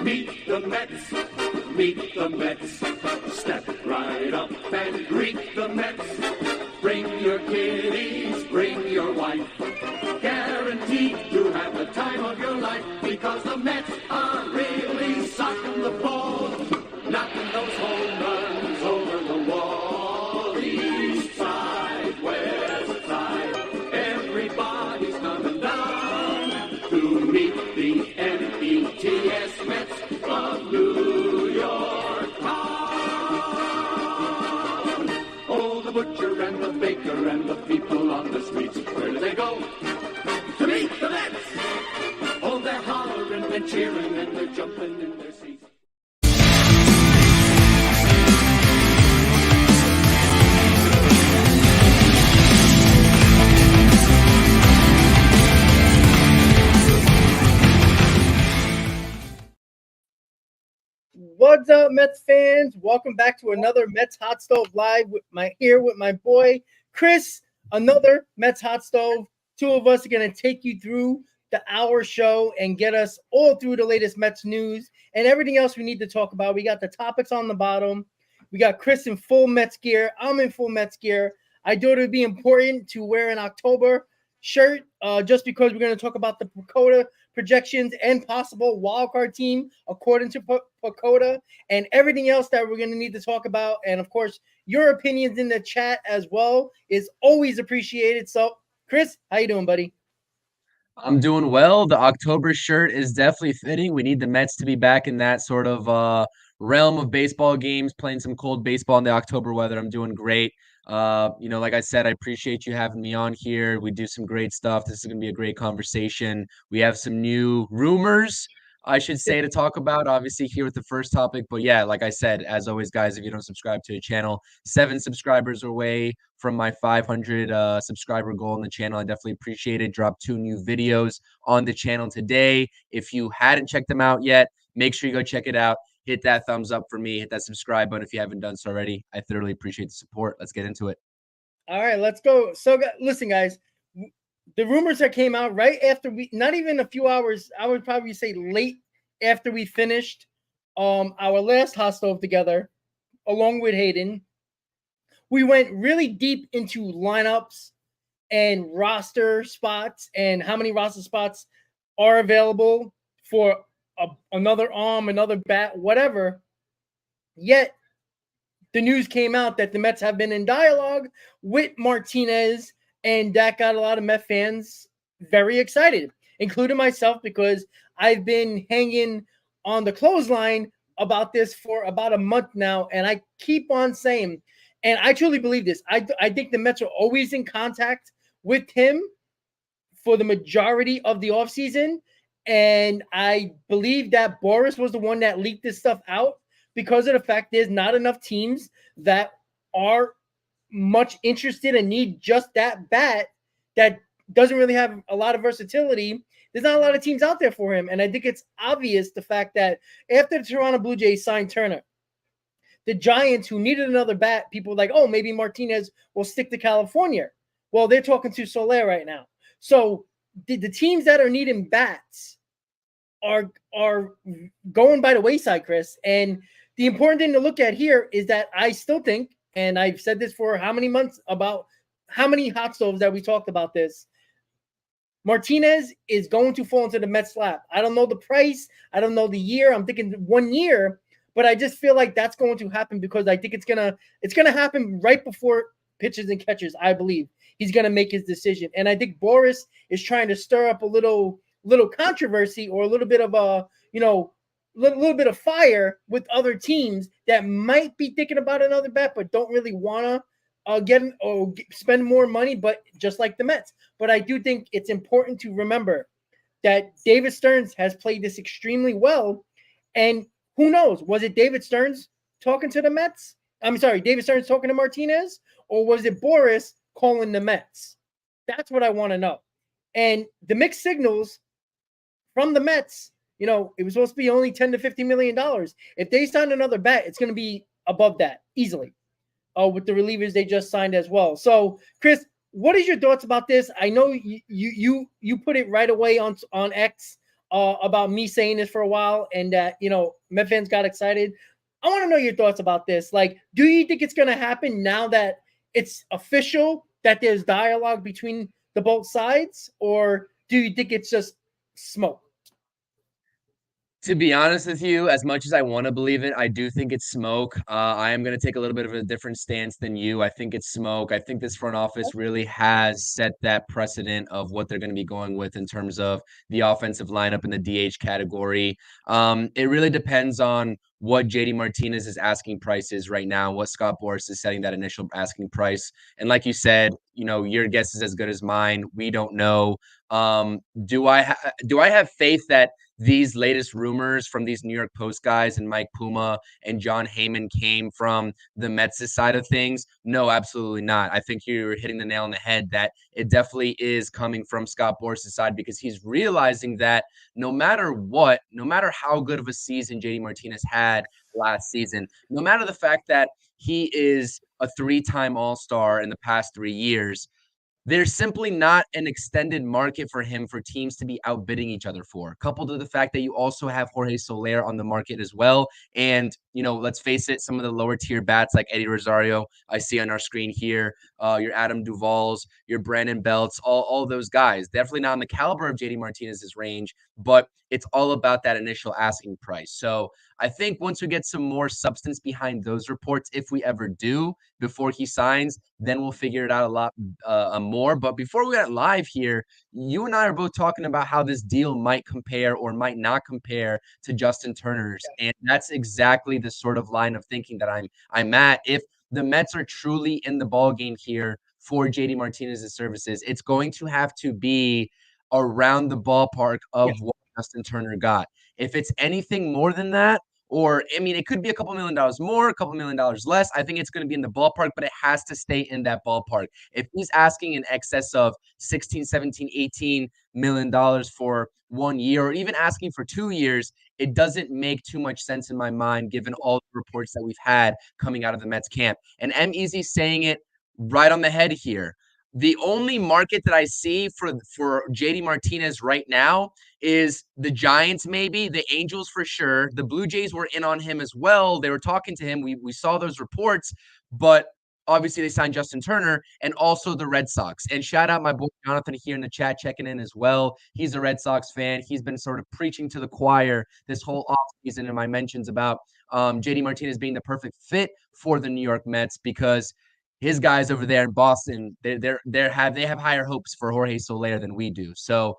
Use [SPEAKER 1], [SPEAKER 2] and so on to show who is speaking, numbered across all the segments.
[SPEAKER 1] Meet the Mets, meet the Mets. Step right up and greet the Mets. Bring your kiddies, bring your wife. Guaranteed to have the time of your life, because the Mets are really socking the ball, knocking those home runs over the wall. East side, west side, everybody's coming down to meet the Mets of New York town. Oh, the butcher and the baker and the people on the streets, where do they go? To meet the Mets! Oh, they're hollering and cheering and they're jumping in their seats.
[SPEAKER 2] What's up, Mets fans? Welcome back to another Mets Hot Stove Live with my boy Chris. Another Mets Hot Stove. Two of us are gonna take you through the hour show and get us all through the latest Mets news and everything else we need to talk about. We got the topics on the bottom. We got Chris in full Mets gear. I'm in full Mets gear. I thought it would be important to wear an October shirt just because we're going to talk about the PECOTA projections and possible wildcard team according to PECOTA and everything else that we're going to need to talk about. And, of course, your opinions in the chat as well is always appreciated. So, Chris, how you doing, buddy?
[SPEAKER 3] I'm doing well. The October shirt is definitely fitting. We need the Mets to be back in that sort of realm of baseball games, playing some cold baseball in the October weather. I'm doing great. Like I said, I appreciate you having me on here. We do some great stuff. This is going to be a great conversation. We have some new rumors, I should say, to talk about, obviously, here with the first topic. But yeah, like I said, as always, guys, if you don't subscribe to the channel, 7 subscribers away from my 500 subscriber goal on the channel. I definitely appreciate it. Dropped 2 new videos on the channel today. If you hadn't checked them out yet, make sure you go check it out. Hit that thumbs up for me. Hit that subscribe button if you haven't done so already. I thoroughly appreciate the support. Let's get into it.
[SPEAKER 2] All right, let's go. So, listen, guys, the rumors that came out right after not even a few hours, I would probably say late after we finished our last Hot Stove together, along with Hayden, we went really deep into lineups and roster spots and how many roster spots are available for another arm, another bat, whatever. Yet, the news came out that the Mets have been in dialogue with Martinez, and that got a lot of Met fans very excited, including myself, because I've been hanging on the clothesline about this for about a month now, and I keep on saying, and I truly believe this, I think the Mets are always in contact with him for the majority of the offseason, and I believe that Boris was the one that leaked this stuff out because of the fact there's not enough teams that are much interested and need just that bat that doesn't really have a lot of versatility. There's not a lot of teams out there for him. And I think it's obvious the fact that after the Toronto Blue Jays signed Turner, the Giants, who needed another bat, people were like, oh, maybe Martinez will stick to California. Well, they're talking to Soler right now. So the teams that are needing bats are going by the wayside, Chris. And the important thing to look at here is that I still think, and I've said this for how many months, about how many hot stoves that we talked about this, Martinez is going to fall into the Mets lap. I don't know the price. I don't know the year. I'm thinking 1 year, but I just feel like that's going to happen because I think it's gonna happen right before pitchers and catchers. I believe he's gonna make his decision, and I think Boris is trying to stir up a little controversy or a little bit of a little bit of fire with other teams that might be thinking about another bet but don't really want to spend more money, but just like the Mets. But I do think it's important to remember that David Stearns has played this extremely well, and who knows, was it David Stearns talking to the Mets? I'm sorry, David Stearns talking to Martinez, or was it Boris calling the Mets? That's what I want to know. And the mixed signals from the Mets, it was supposed to be only $10 to $50 million. If they sign another bat, it's going to be above that easily with the relievers they just signed as well. So, Chris, what is your thoughts about this? I know you put it right away on X about me saying this for a while, and that Met fans got excited. I want to know your thoughts about this. Like, do you think it's going to happen now that it's official that there's dialogue between the both sides, or do you think it's just smoke?
[SPEAKER 3] To be honest with you, as much as I want to believe it, I do think it's smoke. I am going to take a little bit of a different stance than you. I think it's smoke. I think this front office really has set that precedent of what they're going to be going with in terms of the offensive lineup in the DH category. It really depends on what JD Martinez's asking price is right now, what Scott Boras is setting that initial asking price. And like you said, your guess is as good as mine. We don't know. Do I have faith that these latest rumors from these New York Post guys and Mike Puma and John Heyman came from the Mets' side of things? No, absolutely not. I think you're hitting the nail on the head that it definitely is coming from Scott Boras' side, because he's realizing that no matter what, no matter how good of a season JD Martinez had last season, no matter the fact that he is a 3-time All-Star in the past 3 years, there's simply not an extended market for him for teams to be outbidding each other for, coupled with the fact that you also have Jorge Soler on the market as well. And, let's face it, some of the lower tier bats like Eddie Rosario, I see on our screen here, your Adam Duvall's, your Brandon Belts, all those guys, definitely not on the caliber of JD Martinez's range, but it's all about that initial asking price. So I think once we get some more substance behind those reports, if we ever do, before he signs, then we'll figure it out a lot more. But before we get live here, you and I are both talking about how this deal might compare or might not compare to Justin Turner's. And that's exactly the sort of line of thinking that I'm at. If the Mets are truly in the ball game here for JD Martinez's services, it's going to have to be around the ballpark of what Justin Turner got. If it's anything more than that, or, it could be a couple $1 million more, a couple $1 million less. I think it's going to be in the ballpark, but it has to stay in that ballpark. If he's asking in excess of 16, 17, 18 $million for 1 year, or even asking for 2 years, it doesn't make too much sense in my mind, given all the reports that we've had coming out of the Mets camp. And M. Easy saying it right on the head here. The only market that I see for JD Martinez right now is the Giants, maybe, the Angels for sure. The Blue Jays were in on him as well. They were talking to him. We saw those reports, but obviously they signed Justin Turner, and also the Red Sox. And shout out my boy Jonathan here in the chat checking in as well. He's a Red Sox fan. He's been sort of preaching to the choir this whole offseason in my mentions about JD Martinez being the perfect fit for the New York Mets, because his guys over there in Boston, they have higher hopes for Jorge Soler than we do. So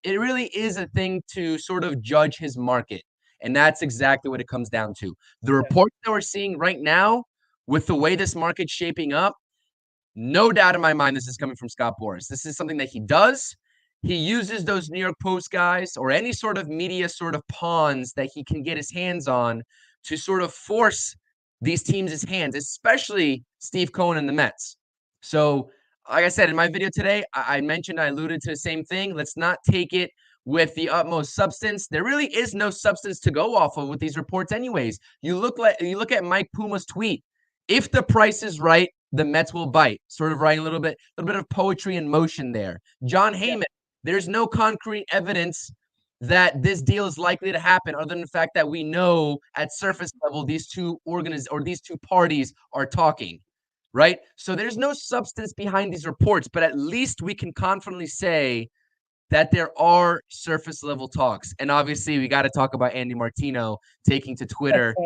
[SPEAKER 3] it really is a thing to sort of judge his market. And that's exactly what it comes down to. The reports that we're seeing right now, with the way this market's shaping up, no doubt in my mind this is coming from Scott Boras. This is something that he does. He uses those New York Post guys or any sort of media sort of pawns that he can get his hands on to sort of force these teams' hands, especially Steve Cohen and the Mets. So, like I said in my video today, I alluded to the same thing. Let's not take it with the utmost substance. There really is no substance to go off of with these reports anyways. You look at Mike Puma's tweet. If the price is right, the Mets will bite. Sort of writing a little bit of poetry in motion there. John Heyman, there's no concrete evidence that this deal is likely to happen, other than the fact that we know at surface level these two parties are talking, right? So there's no substance behind these reports, but at least we can confidently say that there are surface level talks. And obviously we got to talk about Andy Martino taking to Twitter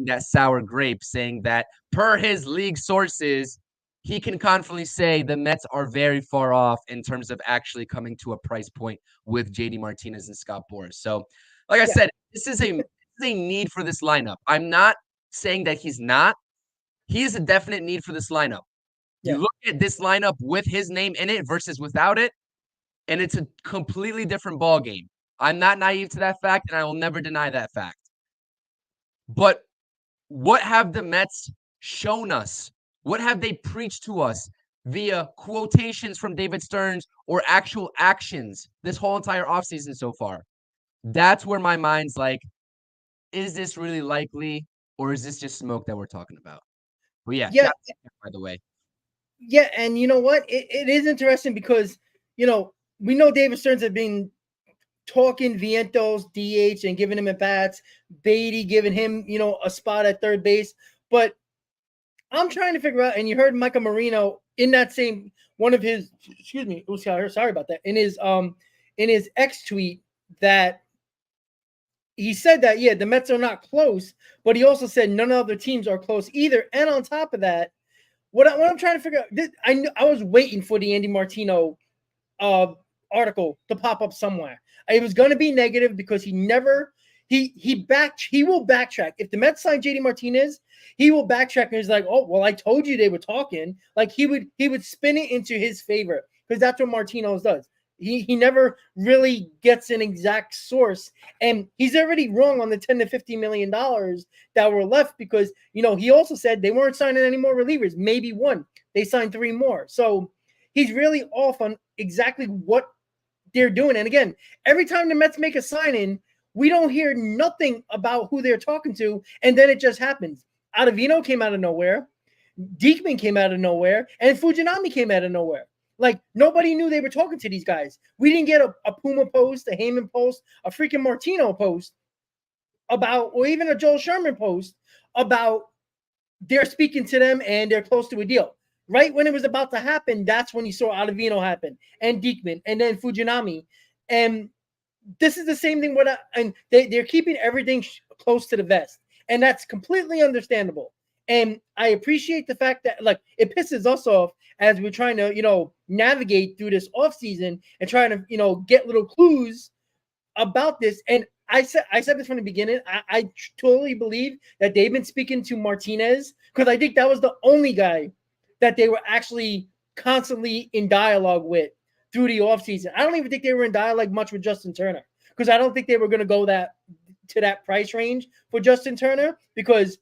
[SPEAKER 3] that sour grape, saying that per his league sources, he can confidently say the Mets are very far off in terms of actually coming to a price point with JD Martinez and Scott Boras. So, like I said, this is a need for this lineup. I'm not saying that he's not. He is a definite need for this lineup. You look at this lineup with his name in it versus without it, and it's a completely different ball game. I'm not naive to that fact, and I will never deny that fact. But what have the Mets shown us? What have they preached to us via quotations from David Stearns or actual actions this whole entire offseason so far? That's where my mind's like, is this really likely, or is this just smoke that we're talking about? Well, yeah, by the way.
[SPEAKER 2] Yeah, and you know what? It is interesting because, we know David Stearns has been talking Vientos DH and giving him at bats, Baty giving him, a spot at third base. But I'm trying to figure out, and you heard Michael Marino in that same one of his, excuse me, sorry about that, in his X tweet, that he said that, yeah, the Mets are not close, but he also said none of other teams are close either. And on top of that, what I'm trying to figure out, I was waiting for the Andy Martino article to pop up somewhere. It was going to be negative because he will backtrack. If the Mets sign JD Martinez, he will backtrack and he's like, oh, well, I told you they were talking. Like he would spin it into his favor because that's what Martinez does. He never really gets an exact source, and he's already wrong on the $10 to $50 million that were left because, he also said they weren't signing any more relievers, maybe one. They signed 3 more. So he's really off on exactly what they're doing. And again, every time the Mets make a signing, we don't hear nothing about who they're talking to, and then it just happens. Ottavino came out of nowhere, Diekman came out of nowhere, and Fujinami came out of nowhere. Like, nobody knew they were talking to these guys. We didn't get a Puma post, a Heyman post, a freaking Martino post about, or even a Joel Sherman post about they're speaking to them and they're close to a deal. Right when it was about to happen, that's when you saw Ottavino happen, and Diekman, and then Fujinami. And this is the same thing. They're keeping everything close to the vest, and that's completely understandable. And I appreciate the fact that, like, it pisses us off as we're trying to, navigate through this offseason and trying to, get little clues about this. And I said this from the beginning. I totally believe that they've been speaking to Martinez because I think that was the only guy that they were actually constantly in dialogue with through the offseason. I don't even think they were in dialogue much with Justin Turner because I don't think they were going to go to that price range for Justin Turner, because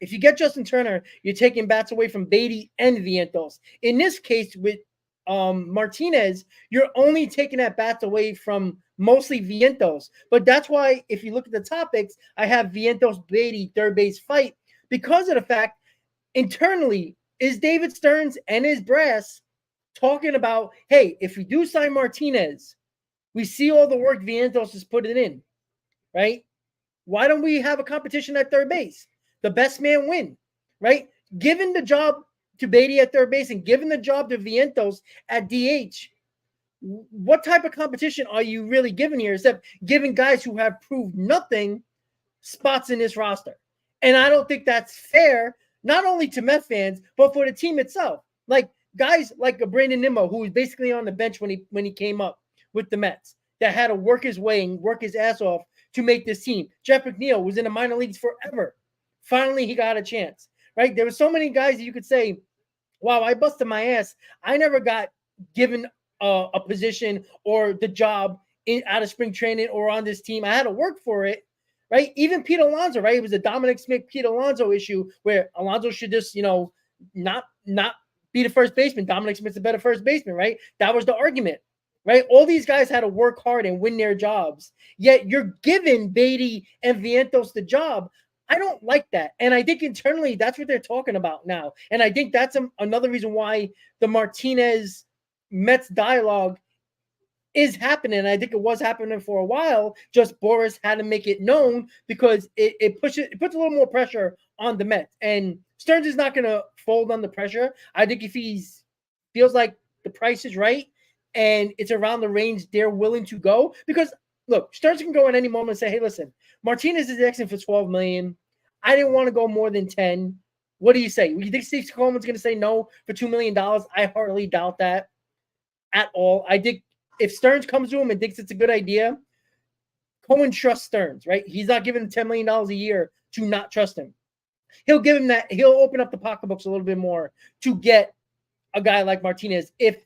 [SPEAKER 2] if you get Justin Turner, you're taking bats away from Baty and Vientos. In this case, with Martinez, you're only taking that bats away from mostly Vientos. But that's why, if you look at the topics, I have Vientos Baty third base fight, because of the fact internally is David Stearns and his brass talking about, hey, if we do sign Martinez, we see all the work Vientos is putting in, right? Why don't we have a competition at third base? The best man win, right? Given the job to Baty at third base and given the job to Vientos at DH, what type of competition are you really giving here, except giving guys who have proved nothing spots in this roster? And I don't think that's fair, not only to Met fans, but for the team itself. Like guys like a Brandon Nimmo, who was basically on the bench when he came up with the Mets, that had to work his way and work his ass off to make this team. Jeff McNeil was in the minor leagues forever. Finally, he got a chance, right? There were so many guys that you could say, wow, I busted my ass. I never got given a position or the job out of spring training or on this team. I had to work for it, right? Even Pete Alonso, right? It was a Dominic Smith, Pete Alonso issue where Alonso should just, not be the first baseman. Dominic Smith's a better first baseman, right? That was the argument, right? All these guys had to work hard and win their jobs. Yet you're giving Baty and Vientos the job. I don't like that. And I think internally that's what they're talking about now. And I think that's another reason why the Martinez Mets dialogue is happening. I think it was happening for a while. Just Boris had to make it known because it puts a little more pressure on the Mets. And Stearns is not going to fold under pressure. I think if he feels like the price is right and it's around the range they're willing to go, because look, Stearns can go at any moment and say, hey, listen, Martinez is asking for $12 million. I didn't want to go more than 10. What do you say? You think Steve Coleman's going to say no for $2 million? I hardly doubt that at all. I think if Stearns comes to him and thinks it's a good idea, Coleman trusts Stearns, right? He's not giving him $10 million a year to not trust him. He'll give him that. He'll open up the pocketbooks a little bit more to get a guy like Martinez if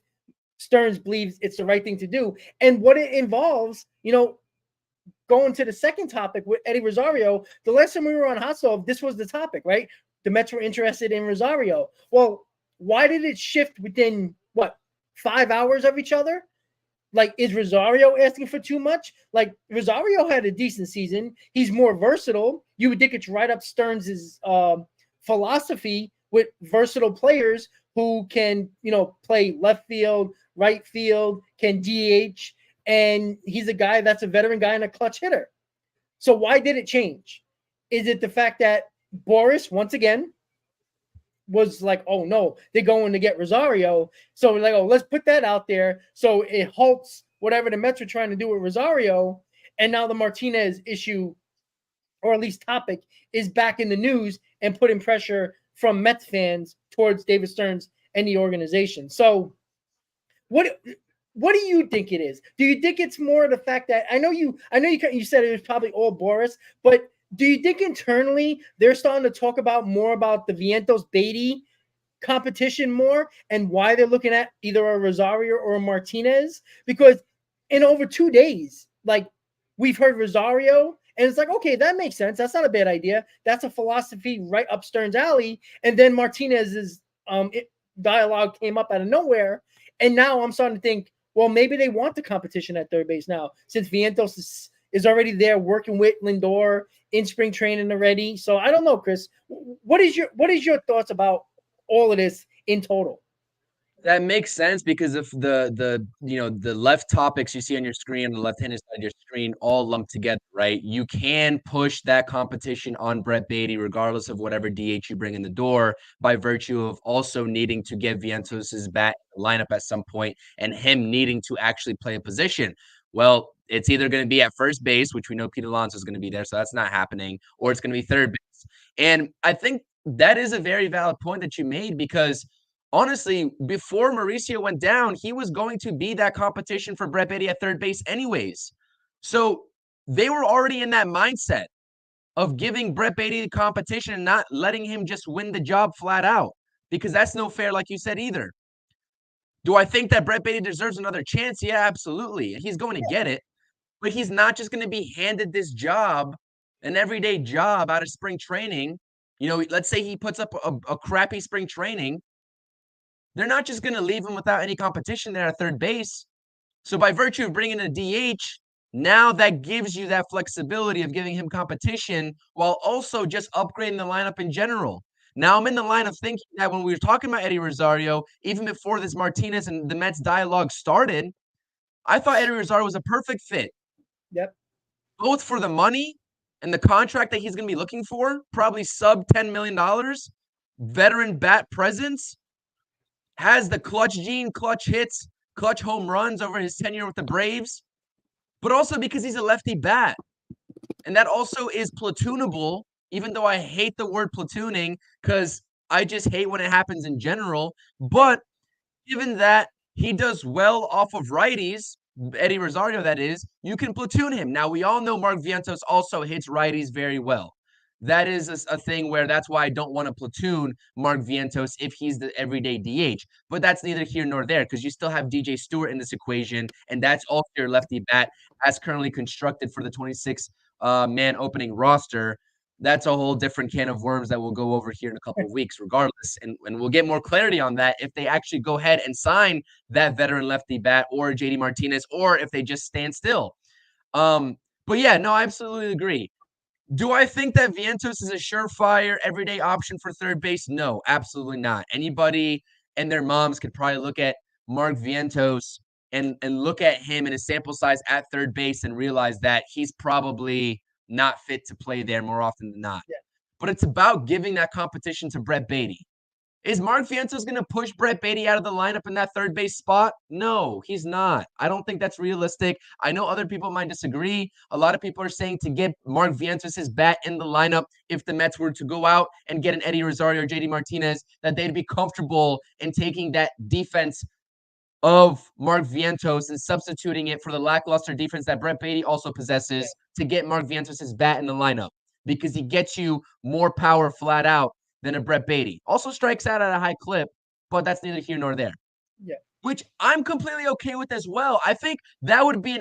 [SPEAKER 2] Stearns believes it's the right thing to do. And what it involves, going to the second topic with Eddie Rosario, the last time we were on Hot Stove, this was the topic, right? The Mets were interested in Rosario. Well, why did it shift within, 5 hours of each other? Like, is Rosario asking for too much? Like, Rosario had a decent season. He's more versatile. You would think it's right up Stearns' philosophy with versatile players who can, play left field, right field, can DH, and he's a guy that's a veteran guy and a clutch hitter. So why did it change? Is it the fact that Boris, once again, was like, oh no, they're going to get Rosario. So we're like, oh, let's put that out there. So it halts whatever the Mets were trying to do with Rosario. And now the Martinez issue, or at least topic, is back in the news and putting pressure from Mets fans towards David Stearns and the organization. So what do you think it is? Do you think it's more the fact that I know you said it was probably all Boris, but do you think internally they're starting to talk about more about the Vientos Baty competition more and why they're looking at either a Rosario or a Martinez? Because in over 2 days, like, we've heard Rosario and it's like, okay, that makes sense. That's not a bad idea. That's a philosophy right up Stearns' alley. And then Martinez's dialogue came up out of nowhere. And now I'm starting to think, well, maybe they want the competition at third base now, since Vientos is already there working with Lindor in spring training already. So I don't know, Chris. What is your thoughts about all of this in total?
[SPEAKER 3] That makes sense because if the left topics you see on your screen, on the left-handed side of your screen, all lumped together, right? You can push that competition on Brett Baty, regardless of whatever DH you bring in the door, by virtue of also needing to get Vientos' bat lineup at some point and him needing to actually play a position. Well, it's either going to be at first base, which we know Pete Alonso is going to be there, so that's not happening, or it's going to be third base. And I think that is a very valid point that you made because honestly, before Mauricio went down, he was going to be that competition for Brett Baty at third base anyways. So they were already in that mindset of giving Brett Baty the competition and not letting him just win the job flat out, because that's no fair, like you said, either. Do I think that Brett Baty deserves another chance? Yeah, absolutely. He's going to get it, but he's not just going to be handed this job, an everyday job out of spring training. Let's say he puts up a crappy spring training. They're not just going to leave him without any competition there at third base. So by virtue of bringing in a DH, now that gives you that flexibility of giving him competition while also just upgrading the lineup in general. Now I'm in the line of thinking that when we were talking about Eddie Rosario, even before this Martinez and the Mets dialogue started, I thought Eddie Rosario was a perfect fit.
[SPEAKER 2] Yep.
[SPEAKER 3] Both for the money and the contract that he's going to be looking for, probably sub $10 million, veteran bat presence, has the clutch gene, clutch hits, clutch home runs over his tenure with the Braves, but also because he's a lefty bat. And that also is platoonable, even though I hate the word platooning because I just hate when it happens in general. But given that he does well off of righties, Eddie Rosario, that is, you can platoon him. Now, we all know Mark Vientos also hits righties very well. That is a thing where that's why I don't want to platoon Mark Vientos if he's the everyday DH. But that's neither here nor there because you still have DJ Stewart in this equation, and that's also your lefty bat as currently constructed for the 26-man opening roster. That's a whole different can of worms that we'll go over here in a couple of weeks regardless. And we'll get more clarity on that if they actually go ahead and sign that veteran lefty bat or JD Martinez or if they just stand still. But yeah, no, I absolutely agree. Do I think that Vientos is a surefire everyday option for third base? No, absolutely not. Anybody and their moms could probably look at Mark Vientos and look at him and his sample size at third base and realize that he's probably not fit to play there more often than not.
[SPEAKER 2] Yeah.
[SPEAKER 3] But it's about giving that competition to Brett Baty. Is Mark Vientos going to push Brett Baty out of the lineup in that third base spot? No, he's not. I don't think that's realistic. I know other people might disagree. A lot of people are saying to get Mark Vientos' bat in the lineup if the Mets were to go out and get an Eddie Rosario or JD Martinez, that they'd be comfortable in taking that defense of Mark Vientos and substituting it for the lackluster defense that Brett Baty also possesses to get Mark Vientos' bat in the lineup because he gets you more power flat out than a Brett Baty. Also strikes out at a high clip, but that's neither here nor there.
[SPEAKER 2] Yeah.
[SPEAKER 3] Which I'm completely okay with as well. I think that would be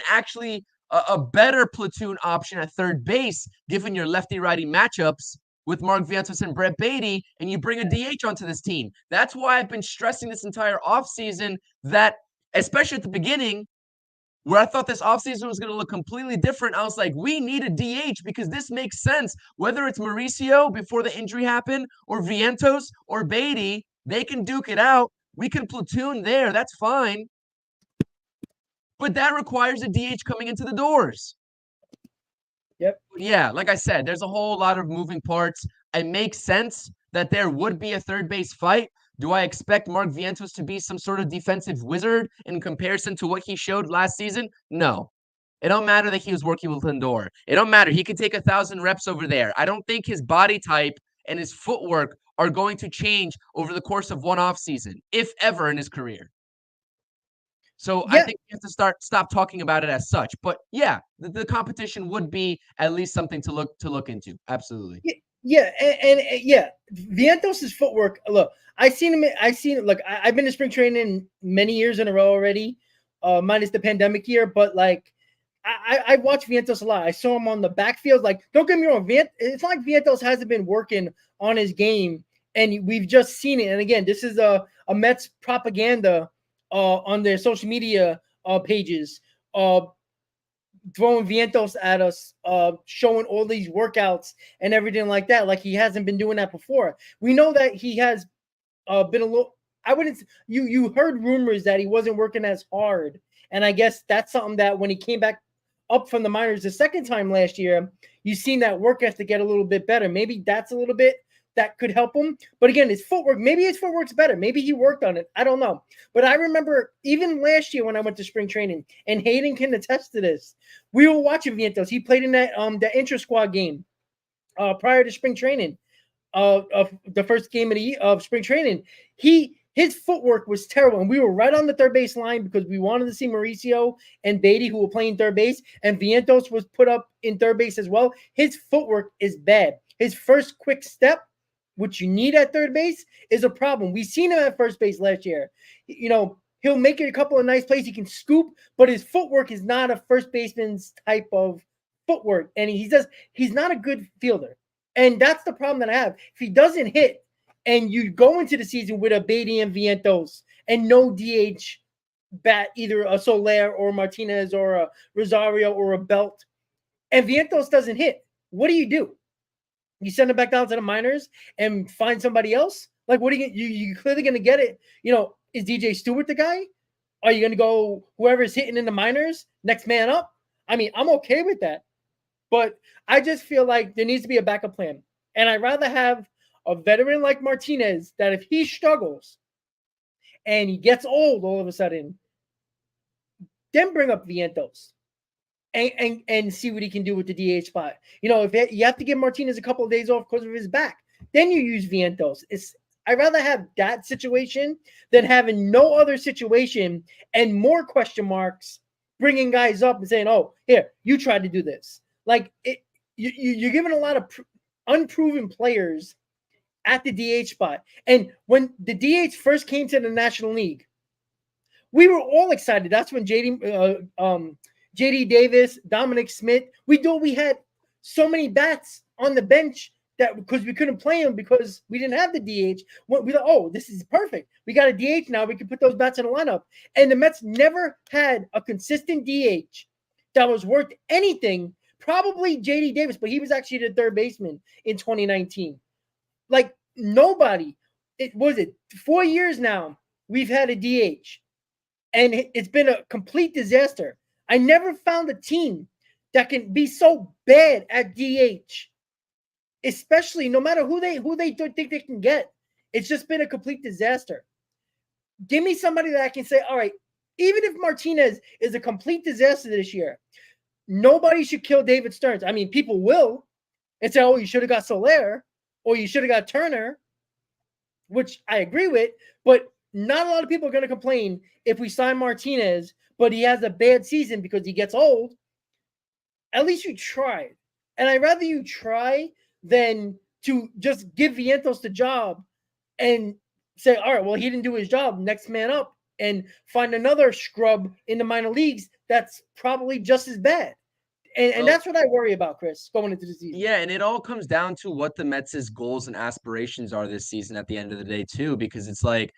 [SPEAKER 3] a better platoon option at third base, given your lefty-righty matchups with Mark Vientos and Brett Baty, and you bring a DH onto this team. That's why I've been stressing this entire offseason that, especially at the beginning, where I thought this offseason was going to look completely different, I was like, we need a DH because this makes sense. Whether it's Mauricio before the injury happened or Vientos or Baty, they can duke it out. We can platoon there. That's fine. but that requires a DH coming into the doors.
[SPEAKER 2] Yep.
[SPEAKER 3] Yeah, like I said, there's a whole lot of moving parts. It makes sense that there would be a third base fight. Do I expect Mark Vientos to be some sort of defensive wizard in comparison to what he showed last season? No. It don't matter that he was working with Lindor. It don't matter. He could take 1,000 reps over there. I don't think his body type and his footwork are going to change over the course of one off season, if ever in his career. So I think we have to stop talking about it as such. But yeah, the competition would be at least something to look into. Absolutely.
[SPEAKER 2] Yeah, and yeah, Vientos' footwork. Look, I've seen him. Look, I've been to spring training many years in a row already, minus the pandemic year. But like, I watch Vientos a lot. I saw him on the backfield. Like, don't get me wrong, it's not like Vientos hasn't been working on his game, and we've just seen it. And again, this is a Mets propaganda on their social media pages, throwing Vientos at us, showing all these workouts and everything like that. Like he hasn't been doing that before. We know that he has been a little. I wouldn't. You heard rumors that he wasn't working as hard, and I guess that's something that when he came back up from the minors the second time last year, you've seen that work ethic get a little bit better. Maybe that's a little bit that could help him. But again, maybe his footwork's better. Maybe he worked on it. I don't know. But I remember even last year when I went to spring training, and Hayden can attest to this, we were watching Vientos. He played in that intra-squad game prior to spring training, of the first game of spring training. His footwork was terrible, and we were right on the third base line because we wanted to see Mauricio and Baty, who were playing third base, and Vientos was put up in third base as well. His footwork is bad. His first quick step, which you need at third base, is a problem. We've seen him at first base last year. He'll make it a couple of nice plays. He can scoop, but his footwork is not a first baseman's type of footwork, and he's not a good fielder. And that's the problem that I have. If he doesn't hit, and you go into the season with a Baty and Vientos and no DH bat, either a Soler or Martinez or a Rosario or a Belt, and Vientos doesn't hit, what do? You send him back down to the minors and find somebody else? Like, what are you clearly going to get it? Is DJ Stewart the guy? Are you going to go whoever's hitting in the minors, next man up? I mean, I'm okay with that. But I just feel like there needs to be a backup plan. And I'd rather have a veteran like Martinez that if he struggles and he gets old all of a sudden, then bring up Vientos and see what he can do with the DH spot. If you have to give Martinez a couple of days off because of his back, then you use Vientos. I'd rather have that situation than having no other situation and more question marks, bringing guys up and saying, "Oh, here, you tried to do this." Like you're giving a lot of unproven players at the DH spot. And when the DH first came to the National League, we were all excited. That's when JD Davis, Dominic Smith, we had so many bats on the bench that because we couldn't play them because we didn't have the DH. We thought, oh, this is perfect. We got a DH now. We can put those bats in the lineup. And the Mets never had a consistent DH that was worth anything. Probably JD Davis, but he was actually the third baseman in 2019. Like nobody. 4 years now we've had a DH, and it's been a complete disaster. I never found a team that can be so bad at DH, especially no matter who they think they can get. It's just been a complete disaster. Give me somebody that I can say, all right, even if Martinez is a complete disaster this year, nobody should kill David Stearns. I mean, people will and say, oh, you should have got Soler or you should have got Turner, which I agree with, but not a lot of people are going to complain if we sign Martinez, but he has a bad season because he gets old. At least you tried. And I'd rather you try than to just give Vientos the job and say, all right, well, he didn't do his job. Next man up, and find another scrub in the minor leagues that's probably just as bad. And that's what I worry about, Chris, going into the season.
[SPEAKER 3] Yeah, and it all comes down to what the Mets' goals and aspirations are this season at the end of the day, too, because it's like,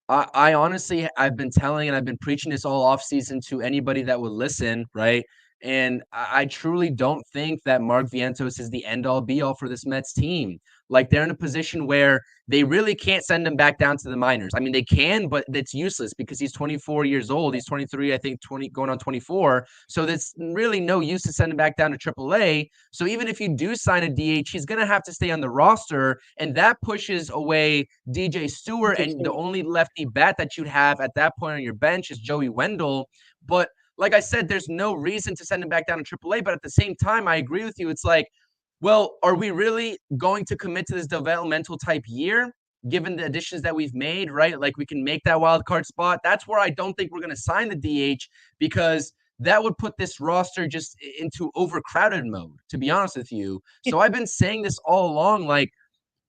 [SPEAKER 3] I honestly, I've been telling and I've been preaching this all offseason to anybody that would listen, right? And I truly don't think that Mark Vientos is the end all be all for this Mets team. Like, they're in a position where they really can't send him back down to the minors. I mean, they can, but it's useless because he's 24 years old. He's 23, I think, 20 going on 24. So there's really no use to send him back down to AAA. So even if you do sign a DH, he's going to have to stay on the roster, and that pushes away DJ Stewart. And the only lefty bat that you'd have at that point on your bench is Joey Wendell. But like I said, there's no reason to send him back down to AAA. But at the same time, I agree with you. It's like, well, are we really going to commit to this developmental type year, given the additions that we've made, right? Like, we can make that wild card spot. That's where I don't think we're going to sign the DH, because that would put this roster just into overcrowded mode, to be honest with you. So I've been saying this all along, like,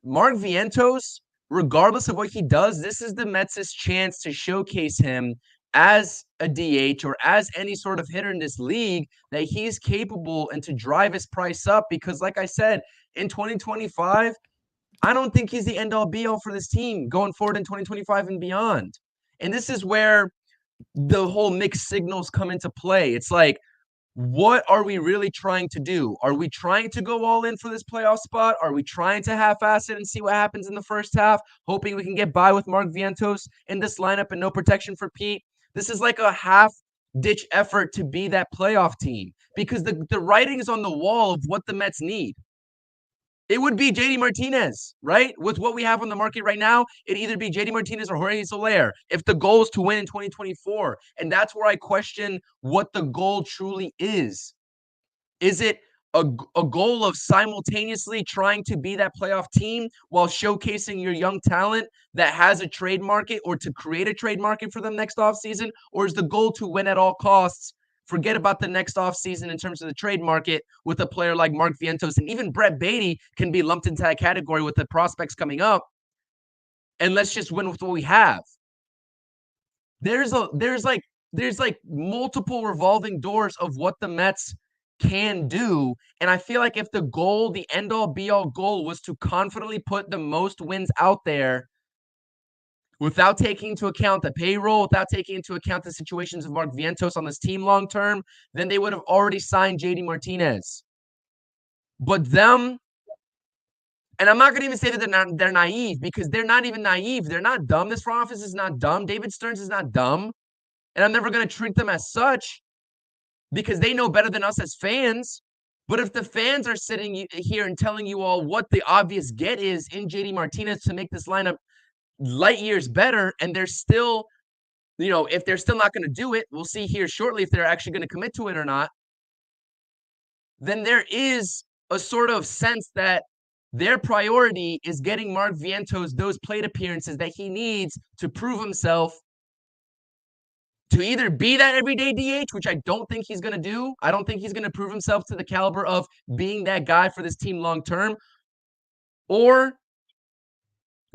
[SPEAKER 3] Mark Vientos, regardless of what he does, this is the Mets' chance to showcase him as a DH or as any sort of hitter in this league, that he's capable, and to drive his price up. Because like I said, in 2025, I don't think he's the end-all be-all for this team going forward in 2025 and beyond. And this is where the whole mixed signals come into play. It's like, what are we really trying to do? Are we trying to go all in for this playoff spot? Are we trying to half-ass it and see what happens in the first half, hoping we can get by with Mark Vientos in this lineup and no protection for Pete? This is like a half-ditch effort to be that playoff team, because the writing is on the wall of what the Mets need. It would be JD Martinez, right? With what we have on the market right now, it'd either be JD Martinez or Jorge Soler if the goal is to win in 2024. And that's where I question what the goal truly is. Is it a goal of simultaneously trying to be that playoff team while showcasing your young talent that has a trade market, or to create a trade market for them next offseason? Or is the goal to win at all costs? Forget about the next offseason in terms of the trade market with a player like Mark Vientos, and even Brett Baty can be lumped into that category with the prospects coming up. And let's just win with what we have. There's like multiple revolving doors of what the Mets can do. And I feel like if the goal, the end-all be-all goal, was to confidently put the most wins out there without taking into account the payroll, without taking into account the situations of Mark Vientos on this team long term, then they would have already signed JD Martinez. But them, and I'm not going to even say that they're naive, because they're not even naive. They're not dumb. This front office is not dumb. David Stearns is not dumb. And I'm never going to treat them as such, because they know better than us as fans. But if the fans are sitting here and telling you all what the obvious get is in JD Martinez to make this lineup light years better, and they're still, if they're still not going to do it, we'll see here shortly if they're actually going to commit to it or not, then there is a sort of sense that their priority is getting Mark Vientos those plate appearances that he needs to prove himself, to either be that everyday DH, which I don't think he's going to do. I don't think he's going to prove himself to the caliber of being that guy for this team long term, or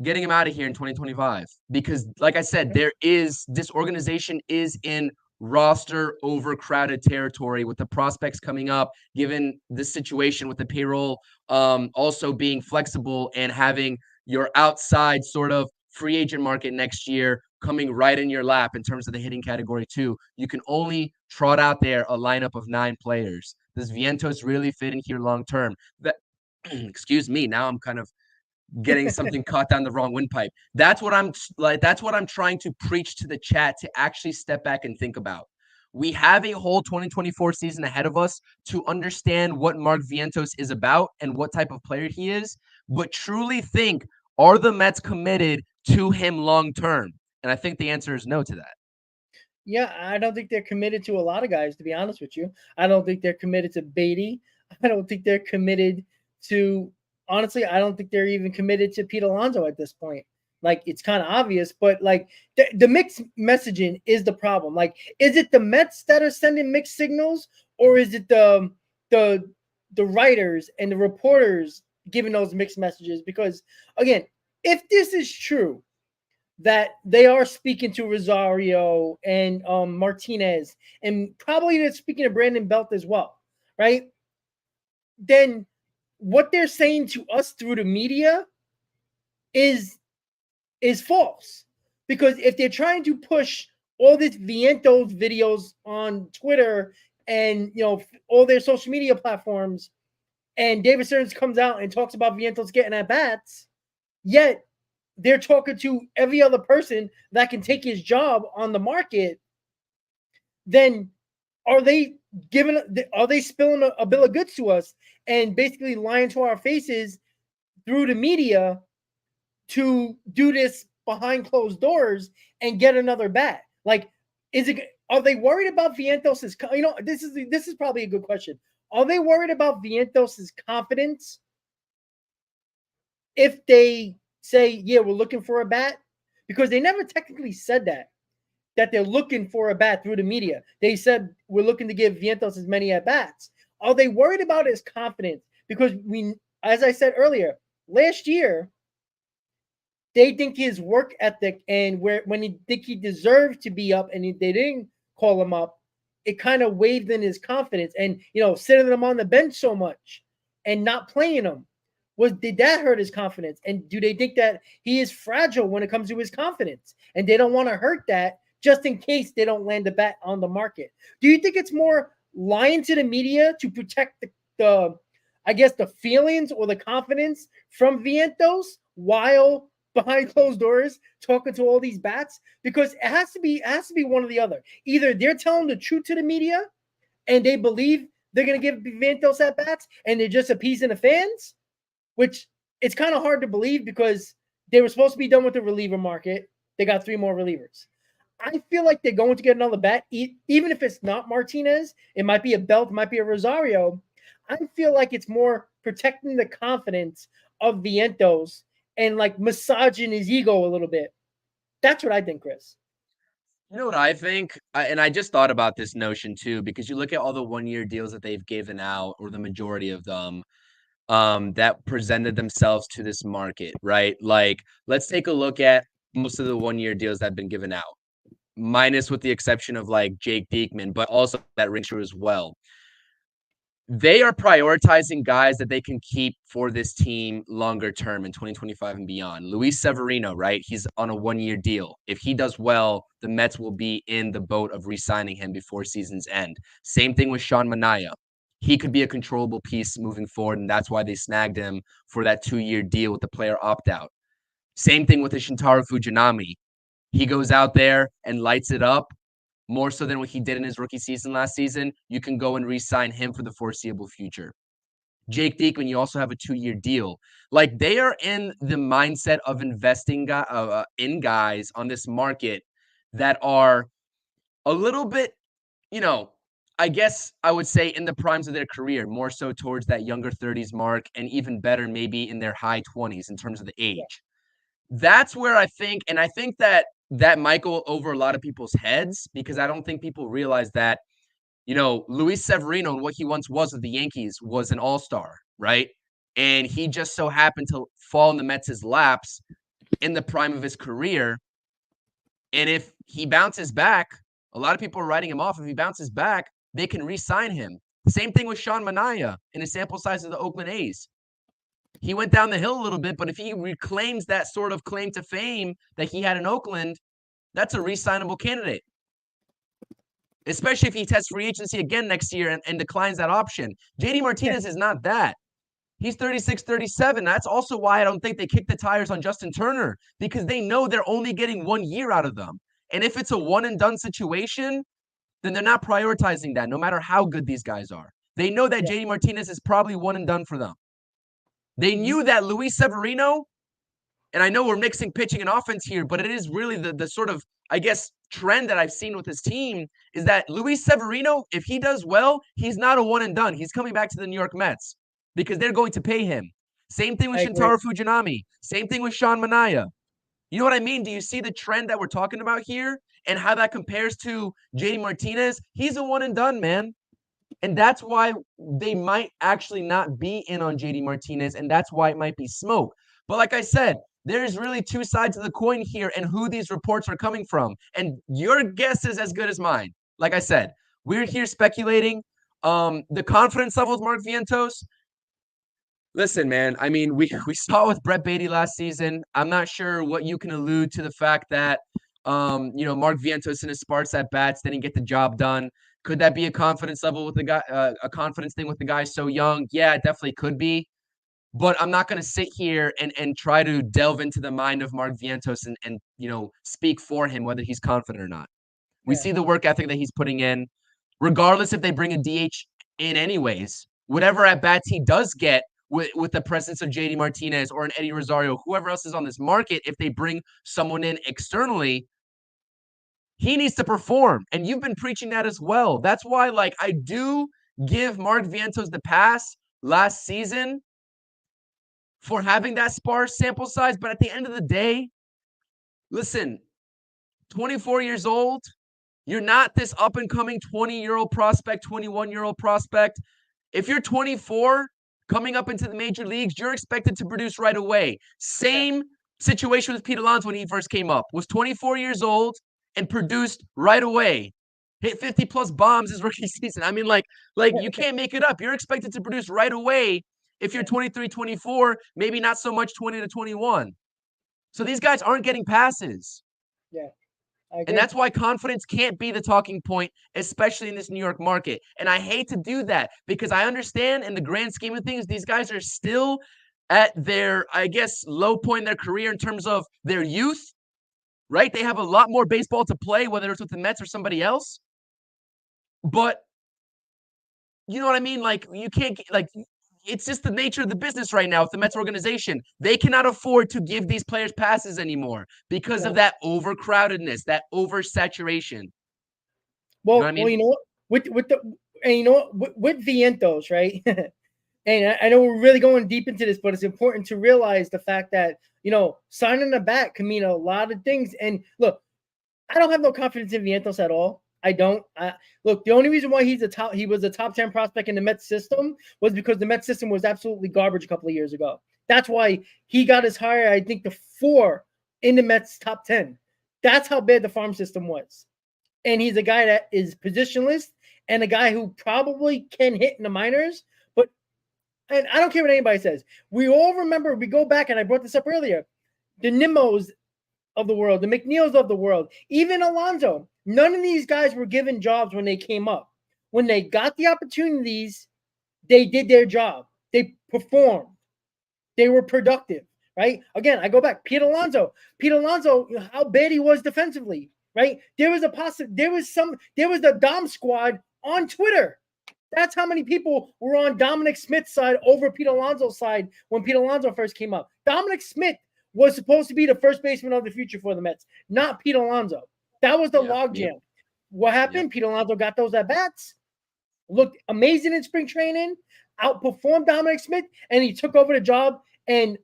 [SPEAKER 3] getting him out of here in 2025. Because like I said, this organization is in roster overcrowded territory with the prospects coming up, given this situation with the payroll also being flexible and having your outside sort of free agent market next year coming right in your lap in terms of the hitting category too. You can only trot out there a lineup of 9 players. Does Vientos really fit in here long term? That excuse me, now I'm kind of getting something caught down the wrong windpipe. That's what I'm trying to preach to the chat to actually step back and think about. We have a whole 2024 season ahead of us to understand what Mark Vientos is about and what type of player he is, but truly think, are the Mets committed to him long term? And I think the answer is no to that.
[SPEAKER 2] Yeah, I don't think they're committed to a lot of guys, to be honest with you. I don't think they're committed to Baty. I don't think they're committed to, honestly, I don't think they're even committed to Pete Alonso at this point. Like, it's kind of obvious, but like the mixed messaging is the problem. Like, is it the Mets that are sending mixed signals, or is it the writers and the reporters giving those mixed messages? Because again, if this is true, that they are speaking to Rosario and Martinez, and probably they're speaking to Brandon Belt as well, right? Then what they're saying to us through the media is false. Because if they're trying to push all these Vientos videos on Twitter and all their social media platforms, and David Stearns comes out and talks about Vientos getting at bats, yet they're talking to every other person that can take his job on the market, then are they spilling a bill of goods to us and basically lying to our faces through the media to do this behind closed doors and get another bat? Like, are they worried about Vientos's? This is probably a good question. Are they worried about Vientos's confidence if they say, yeah, we're looking for a bat? Because they never technically said that they're looking for a bat through the media. They said we're looking to give Vientos as many at bats. Are they worried about his confidence? Because as I said earlier, last year, they think his work ethic and when he think he deserved to be up and they didn't call him up, it kind of waved in his confidence. And sitting him on the bench so much and not playing him, did that hurt his confidence? And do they think that he is fragile when it comes to his confidence? And they don't want to hurt that just in case they don't land a bat on the market. Do you think it's more lying to the media to protect the feelings or the confidence from Vientos while behind closed doors talking to all these bats? Because it has to be one or the other. Either they're telling the truth to the media and they believe they're going to give Vientos at bats and they're just appeasing the fans, which it's kind of hard to believe because they were supposed to be done with the reliever market. They got 3 more relievers. I feel like they're going to get another bat, even if it's not Martinez. It might be a Belt, it might be a Rosario. I feel like it's more protecting the confidence of Vientos and like massaging his ego a little bit. That's what I think, Chris.
[SPEAKER 3] You know what I think? And I just thought about this notion too, because you look at all the 1-year deals that they've given out, or the majority of them, that presented themselves to this market, right? Like, let's take a look at most of the 1-year deals that have been given out, minus with the exception of like Jake Diekman, but also that rings true as well. They are prioritizing guys that they can keep for this team longer term in 2025 and beyond. Luis Severino, right? He's on a 1-year deal. If he does well, the Mets will be in the boat of re-signing him before season's end. Same thing with Sean Manaea. He could be a controllable piece moving forward, and that's why they snagged him for that 2-year deal with the player opt-out. Same thing with Shintaro Fujinami. He goes out there and lights it up, more so than what he did in his rookie season last season. You can go and re-sign him for the foreseeable future. Jake Diekman, you also have a 2-year deal. Like, they are in the mindset of investing in guys on this market that are a little bit, I guess I would say in the primes of their career, more so towards that younger 30s mark, and even better, maybe in their high 20s in terms of the age. Yeah. That's where I think that might go over a lot of people's heads, because I don't think people realize that, Luis Severino and what he once was with the Yankees was an all-star, right? And he just so happened to fall in the Mets' laps in the prime of his career. And if he bounces back, a lot of people are writing him off. If he bounces back, they can re-sign him. Same thing with Sean Manaea in a sample size of the Oakland A's. He went down the hill a little bit, but if he reclaims that sort of claim to fame that he had in Oakland, that's a re-signable candidate. Especially if he tests free agency again next year and declines that option. JD Martinez is not that. He's 36, 37. That's also why I don't think they kick the tires on Justin Turner, because they know they're only getting 1 year out of them. And if it's a one-and-done situation, then they're not prioritizing that, no matter how good these guys are. They know that JD Martinez is probably one and done for them. They knew that Luis Severino, and I know we're mixing pitching and offense here, but it is really the sort of, I guess, trend that I've seen with his team is that Luis Severino, if he does well, he's not a one and done. He's coming back to the New York Mets because they're going to pay him. Same thing with Shintaro Fujinami. Same thing with Sean Manaea. You know what I mean? Do you see the trend that we're talking about here and how that compares to JD Martinez? He's a one and done, man. And that's why they might actually not be in on JD Martinez, and that's why it might be smoke. But like I said, there's really two sides of the coin here and who these reports are coming from. And your guess is as good as mine. Like I said, we're here speculating. The confidence levels, Mark Vientos. Listen, man, I mean, we saw it with Brett Baty last season. I'm not sure what you can allude to the fact that, Mark Vientos in his sparse at bats didn't get the job done. Could that be a confidence level with the guy, a confidence thing with the guy so young? Yeah, it definitely could be. But I'm not going to sit here and try to delve into the mind of Mark Vientos and speak for him whether he's confident or not. We see the work ethic that he's putting in, regardless if they bring a DH in anyways. Whatever at bats he does get with the presence of JD Martinez or an Eddie Rosario, whoever else is on this market, if they bring someone in externally, he needs to perform. And you've been preaching that as well. That's why, I do give Mark Vientos the pass last season for having that sparse sample size. But at the end of the day, listen, 24 years old, you're not this up-and-coming 20-year-old prospect, 21-year-old prospect. If you're 24, coming up into the major leagues, you're expected to produce right away. Same situation with Pete Alonso when he first came up. Was 24 years old and produced right away. Hit 50-plus bombs his rookie season. I mean, you can't make it up. You're expected to produce right away if you're 23, 24, maybe not so much 20 to 21. So these guys aren't getting passes.
[SPEAKER 2] Yeah.
[SPEAKER 3] And that's why confidence can't be the talking point, especially in this New York market. And I hate to do that because I understand in the grand scheme of things, these guys are still at their, I guess, low point in their career in terms of their youth, right? They have a lot more baseball to play, whether it's with the Mets or somebody else. But you know what I mean? You can't, it's just the nature of the business right now with the Mets organization. They cannot afford to give these players passes anymore because of that overcrowdedness, that oversaturation.
[SPEAKER 2] Well,
[SPEAKER 3] you know what I mean?
[SPEAKER 2] Well, you know what? With Vientos, right? And I know we're really going deep into this, but it's important to realize the fact that, signing a bat can mean a lot of things. And look, I don't have no confidence in Vientos at all. I don't. Look, the only reason why he was a top 10 prospect in the Mets system was because the Mets system was absolutely garbage a couple of years ago. That's why he got as high, I think, to 4 in the Mets top 10. That's how bad the farm system was. And he's a guy that is positionless and a guy who probably can hit in the minors. And I don't care what anybody says. We all remember, we go back, and I brought this up earlier, the Nimos of the world, the McNeils of the world, even Alonso. None of these guys were given jobs when they came up. When they got the opportunities, they did their job. They performed. They were productive, right? Again, I go back. Pete Alonso, how bad he was defensively, right? There was the Dom squad on Twitter. That's how many people were on Dominic Smith's side over Pete Alonso's side when Pete Alonso first came up. Dominic Smith was supposed to be the first baseman of the future for the Mets, not Pete Alonso. That was the logjam. What happened? Pete Alonso got those at-bats, looked amazing in spring training, outperformed Dominic Smith, and he took over the job. And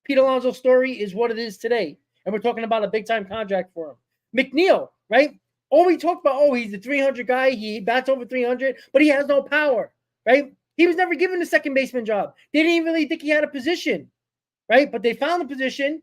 [SPEAKER 2] Pete Alonso's story is what it is today. And we're talking about a big-time contract for him. McNeil, right? We talked about, he's the 300 guy. He bats over 300, but he has no power, right? He was never given the second baseman job. They didn't even really think he had a position, right? But they found a position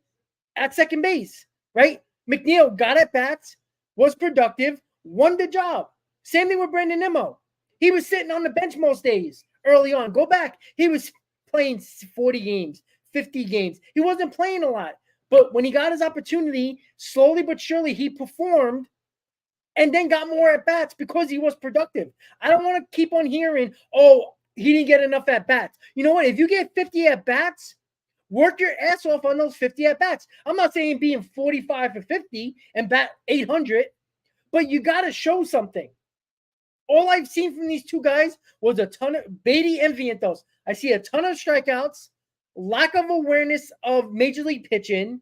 [SPEAKER 2] at second base, right? McNeil got at bats, was productive, won the job. Same thing with Brandon Nimmo. He was sitting on the bench most days early on. Go back. He was playing 40 games, 50 games. He wasn't playing a lot. But when he got his opportunity, slowly but surely, he performed and then got more at-bats because he was productive. I don't want to keep on hearing, he didn't get enough at-bats. You know what? If you get 50 at-bats, work your ass off on those 50 at-bats. I'm not saying being 45 for 50 and bat 800, but you got to show something. All I've seen from these two guys was a ton of Baty and Vientos. I see a ton of strikeouts, lack of awareness of major league pitching,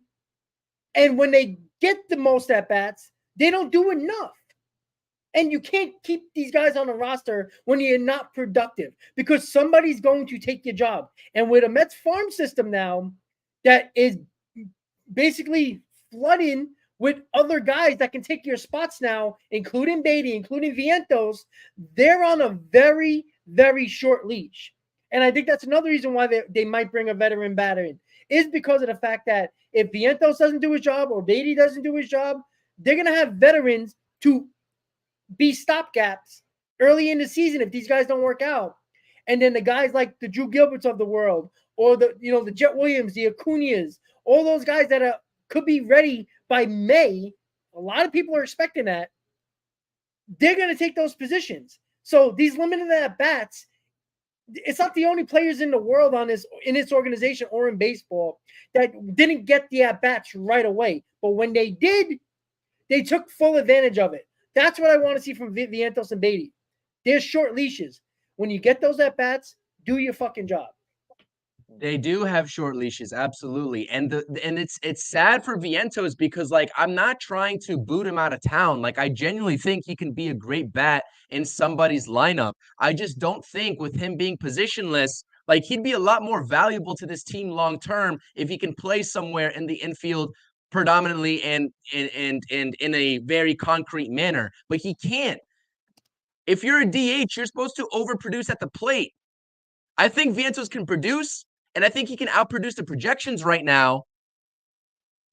[SPEAKER 2] and when they get the most at-bats, they don't do enough. And you can't keep these guys on the roster when you're not productive because somebody's going to take your job. And with a Mets farm system now that is basically flooding with other guys that can take your spots now, including Baty, including Vientos, they're on a very, very short leash. And I think that's another reason why they might bring a veteran batter in, is because of the fact that if Vientos doesn't do his job or Baty doesn't do his job, they're going to have veterans to be stopgaps early in the season if these guys don't work out. And then the guys like the Drew Gilberts of the world or the Jet Williams, the Acuñas, all those guys that could be ready by May, a lot of people are expecting that. they're going to take those positions. So these limited at bats, it's not the only players in the world in this organization or in baseball that didn't get the at bats right away. But when they did, they took full advantage of it. That's what I want to see from Vientos and Baty. There's short leashes. When you get those at bats, do your fucking job.
[SPEAKER 3] They do have short leashes, absolutely. And it's sad for Vientos because, like, I'm not trying to boot him out of town. Like, I genuinely think he can be a great bat in somebody's lineup. I just don't think with him being positionless, like, he'd be a lot more valuable to this team long term if he can play somewhere in the infield predominantly and in a very concrete manner. But he can't. If you're a DH, you're supposed to overproduce at the plate. I think Vientos can produce, and I think he can outproduce the projections right now.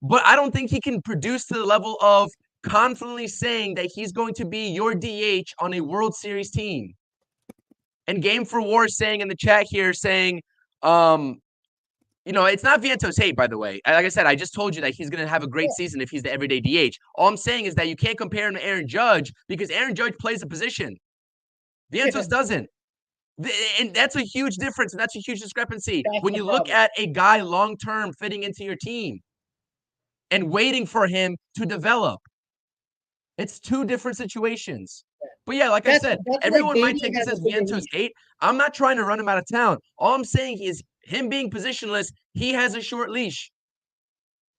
[SPEAKER 3] But I don't think he can produce to the level of confidently saying that he's going to be your DH on a World Series team. And Game for War is saying in the chat here, saying, it's not Vientos hate, by the way. Like I said, I just told you that he's going to have a great season if he's the everyday DH. All I'm saying is that you can't compare him to Aaron Judge because Aaron Judge plays a position. Vientos doesn't. And that's a huge difference, and that's a huge discrepancy when you look at a guy long-term fitting into your team and waiting for him to develop. It's two different situations. But yeah, like I said, everyone might take this as Vientos 8. I'm not trying to run him out of town. All I'm saying is him being positionless, he has a short leash.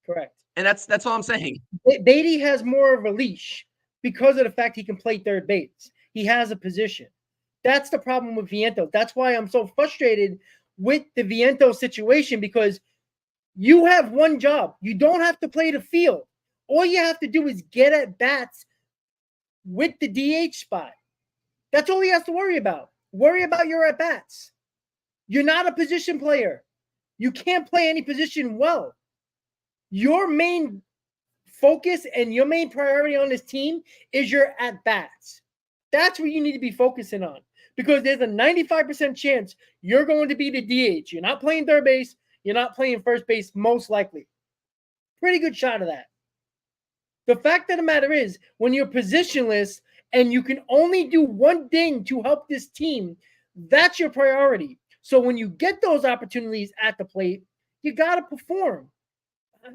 [SPEAKER 2] Correct.
[SPEAKER 3] And that's all I'm saying.
[SPEAKER 2] Baty has more of a leash because of the fact he can play third base. He has a position. That's the problem with Vientos. That's why I'm so frustrated with the Vientos situation, because you have one job. You don't have to play the field. All you have to do is get at bats with the DH spot. That's all he has to worry about. Worry about your at bats. You're not a position player. You can't play any position well. Your main focus and your main priority on this team is your at bats. That's what you need to be focusing on, because there's a 95% chance you're going to be the DH. You're not playing third base. You're not playing first base, most likely. Pretty good shot of that. The fact of the matter is, when you're positionless and you can only do one thing to help this team, that's your priority. So when you get those opportunities at the plate, you got to perform.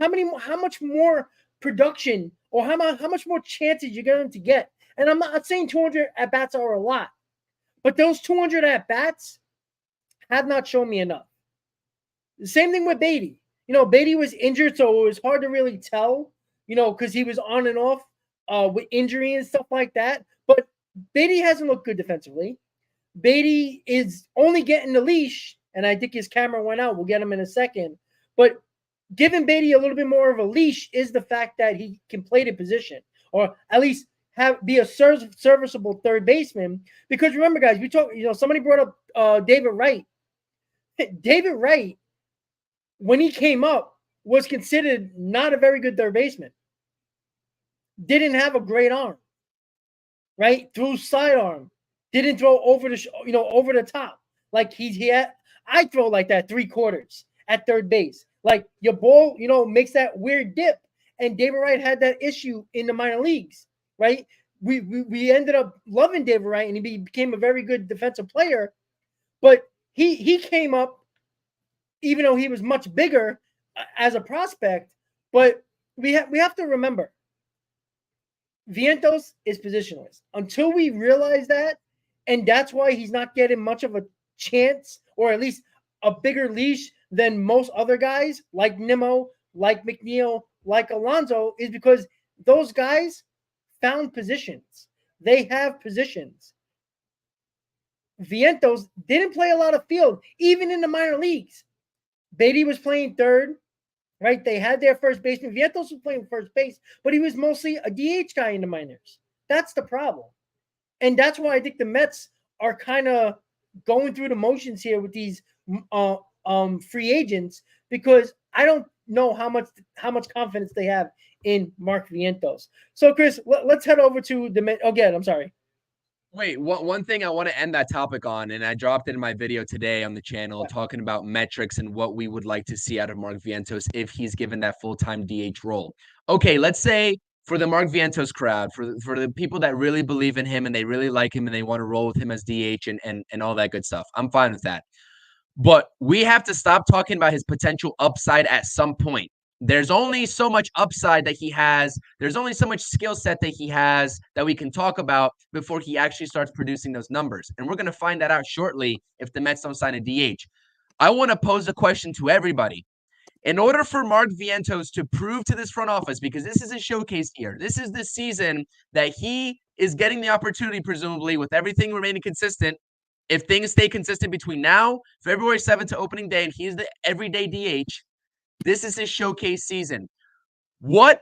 [SPEAKER 2] How much more production or how much more chances you're going to get? And I'm not saying 200 at-bats are a lot, but those 200 at-bats have not shown me enough. The same thing with Baty. Baty was injured, so it was hard to really tell, because he was on and off with injury and stuff like that. But Baty hasn't looked good defensively. Baty is only getting the leash, and I think his camera went out. We'll get him in a second. But giving Baty a little bit more of a leash is the fact that he can play the position, or at least be a serviceable third baseman. Because remember, guys, we talk. Somebody brought up David Wright. David Wright, when he came up, was considered not a very good third baseman. Didn't have a great arm, right? Threw sidearm. Didn't throw over the top. Like he had. I throw like that 3/4 at third base. Like your ball, makes that weird dip. And David Wright had that issue in the minor leagues, right? We ended up loving David Wright, and he became a very good defensive player. But he came up, even though he was much bigger as a prospect. But we have to remember, Vientos is positionless. Until we realize that, and that's why he's not getting much of a chance, or at least a bigger leash than most other guys, like Nimmo, like McNeil, like Alonso, is because those guys found positions. They have positions. Vientos didn't play a lot of field, even in the minor leagues. Baty was playing third, right? They had their first baseman. Vientos was playing first base, but he was mostly a DH guy in the minors. That's the problem. And that's why I think the Mets are kind of going through the motions here with these free agents, because I don't know how much confidence they have in Mark Vientos. So, Chris, let's head over to the Mets. Again, I'm sorry.
[SPEAKER 3] Wait, one thing I want to end that topic on, and I dropped it in my video today on the channel, talking about metrics and what we would like to see out of Mark Vientos if he's given that full-time DH role. Okay, let's say for the Mark Vientos crowd, for the people that really believe in him and they really like him and they want to roll with him as DH and all that good stuff. I'm fine with that. But we have to stop talking about his potential upside at some point. There's only so much upside that he has. There's only so much skill set that he has that we can talk about before he actually starts producing those numbers. And we're going to find that out shortly if the Mets don't sign a DH. I want to pose a question to everybody. In order for Mark Vientos to prove to this front office, because this is a showcase year, this is the season that he is getting the opportunity, presumably, with everything remaining consistent. If things stay consistent between now, February 7th to opening day, and he's the everyday DH, this is his showcase season. What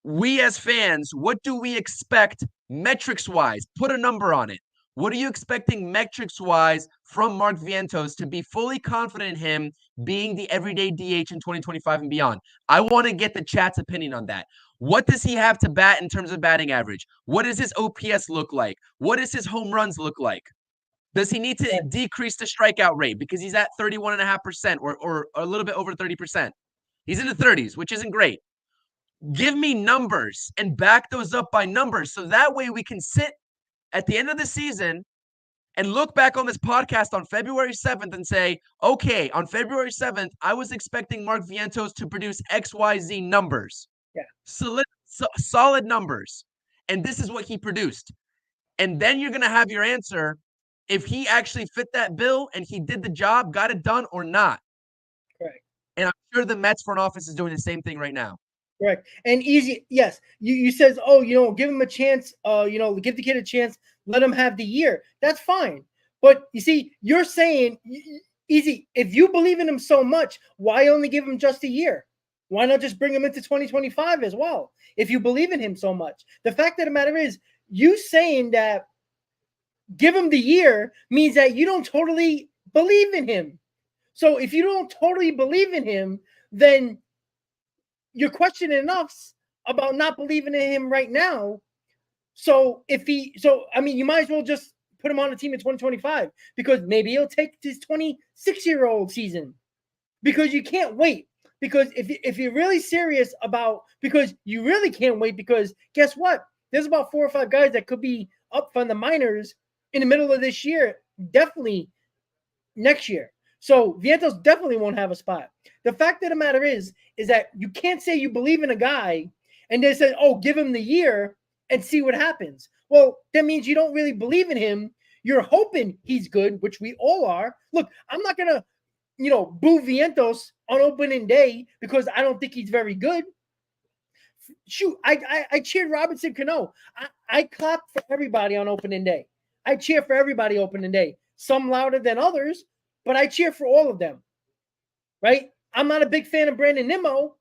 [SPEAKER 3] we as fans, what do we expect metrics-wise? Put a number on it. What are you expecting metrics-wise from Mark Vientos to be fully confident in him being the everyday DH in 2025 and beyond? I want to get the chat's opinion on that. What does he have to bat in terms of batting average? What does his OPS look like? What does his home runs look like? Does he need to decrease the strikeout rate because he's at 31.5% or a little bit over 30%? He's in the 30s, which isn't great. Give me numbers and back those up by numbers so that way we can sit at the end of the season and look back on this podcast on February 7th and say, okay, on February 7th, I was expecting Mark Vientos to produce XYZ numbers.
[SPEAKER 2] Yeah.
[SPEAKER 3] Solid numbers. And this is what he produced. And then you're going to have your answer if he actually fit that bill and he did the job, got it done or not.
[SPEAKER 2] Correct.
[SPEAKER 3] And I'm sure the Mets front office is doing the same thing right now.
[SPEAKER 2] Correct. And easy, yes. You says, oh, give him a chance, give the kid a chance, let him have the year. That's fine. But you see, you're saying, easy, if you believe in him so much, why only give him just a year? Why not just bring him into 2025 as well? If you believe in him so much. The fact of the matter is, you saying that give him the year means that you don't totally believe in him. So if you don't totally believe in him, then you're questioning us about not believing in him right now. So you might as well just put him on the team in 2025 because maybe he'll take his 26-year-old season because you can't wait. Because if you're really serious about, because you really can't wait, because guess what? There's about 4 or 5 guys that could be up from the minors in the middle of this year, definitely next year. So Vientos definitely won't have a spot. The fact of the matter is that you can't say you believe in a guy and then say, oh, give him the year and see what happens. Well, that means you don't really believe in him. You're hoping he's good, which we all are. Look, I'm not going to, boo Vientos on opening day because I don't think he's very good. Shoot, I cheered Robinson Cano. I clapped for everybody on opening day. I cheer for everybody opening day. Some louder than others, but I cheer for all of them, right? I'm not a big fan of Brandon Nimmo,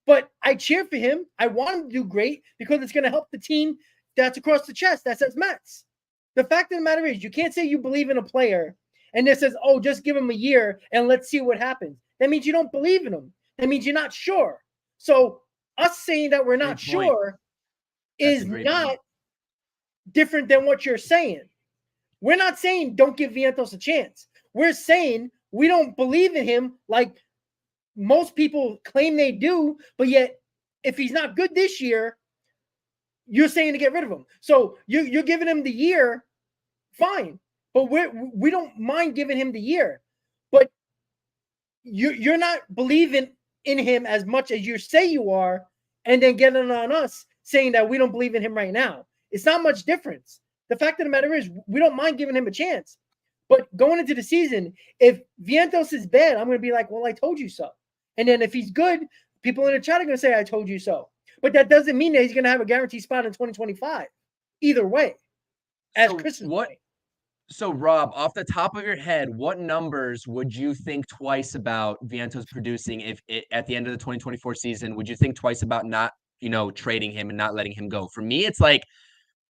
[SPEAKER 2] but I cheer for him. I want him to do great because it's going to help the team that's across the chest that says Mets. The fact of the matter is you can't say you believe in a player and it says, oh, just give him a year and let's see what happens. That means you don't believe in him. That means you're not sure. So us saying that we're not sure is not different than what you're saying. We're not saying don't give Vientos a chance. We're saying we don't believe in him like most people claim they do, but yet if he's not good this year, you're saying to get rid of him. So you're giving him the year, fine. But we don't mind giving him the year. But you're not believing in him as much as you say you are, and then getting on us saying that we don't believe in him right now. It's not much difference. The fact of the matter is we don't mind giving him a chance. But going into the season, if Vientos is bad, I'm going to be like, well, I told you so. And then if he's good, people in the chat are going to say, I told you so. But that doesn't mean that he's going to have a guaranteed spot in 2025. Either way. As Chris is saying.
[SPEAKER 3] So, Rob, off the top of your head, what numbers would you think twice about Vientos producing at the end of the 2024 season? Would you think twice about not, trading him and not letting him go? For me, it's like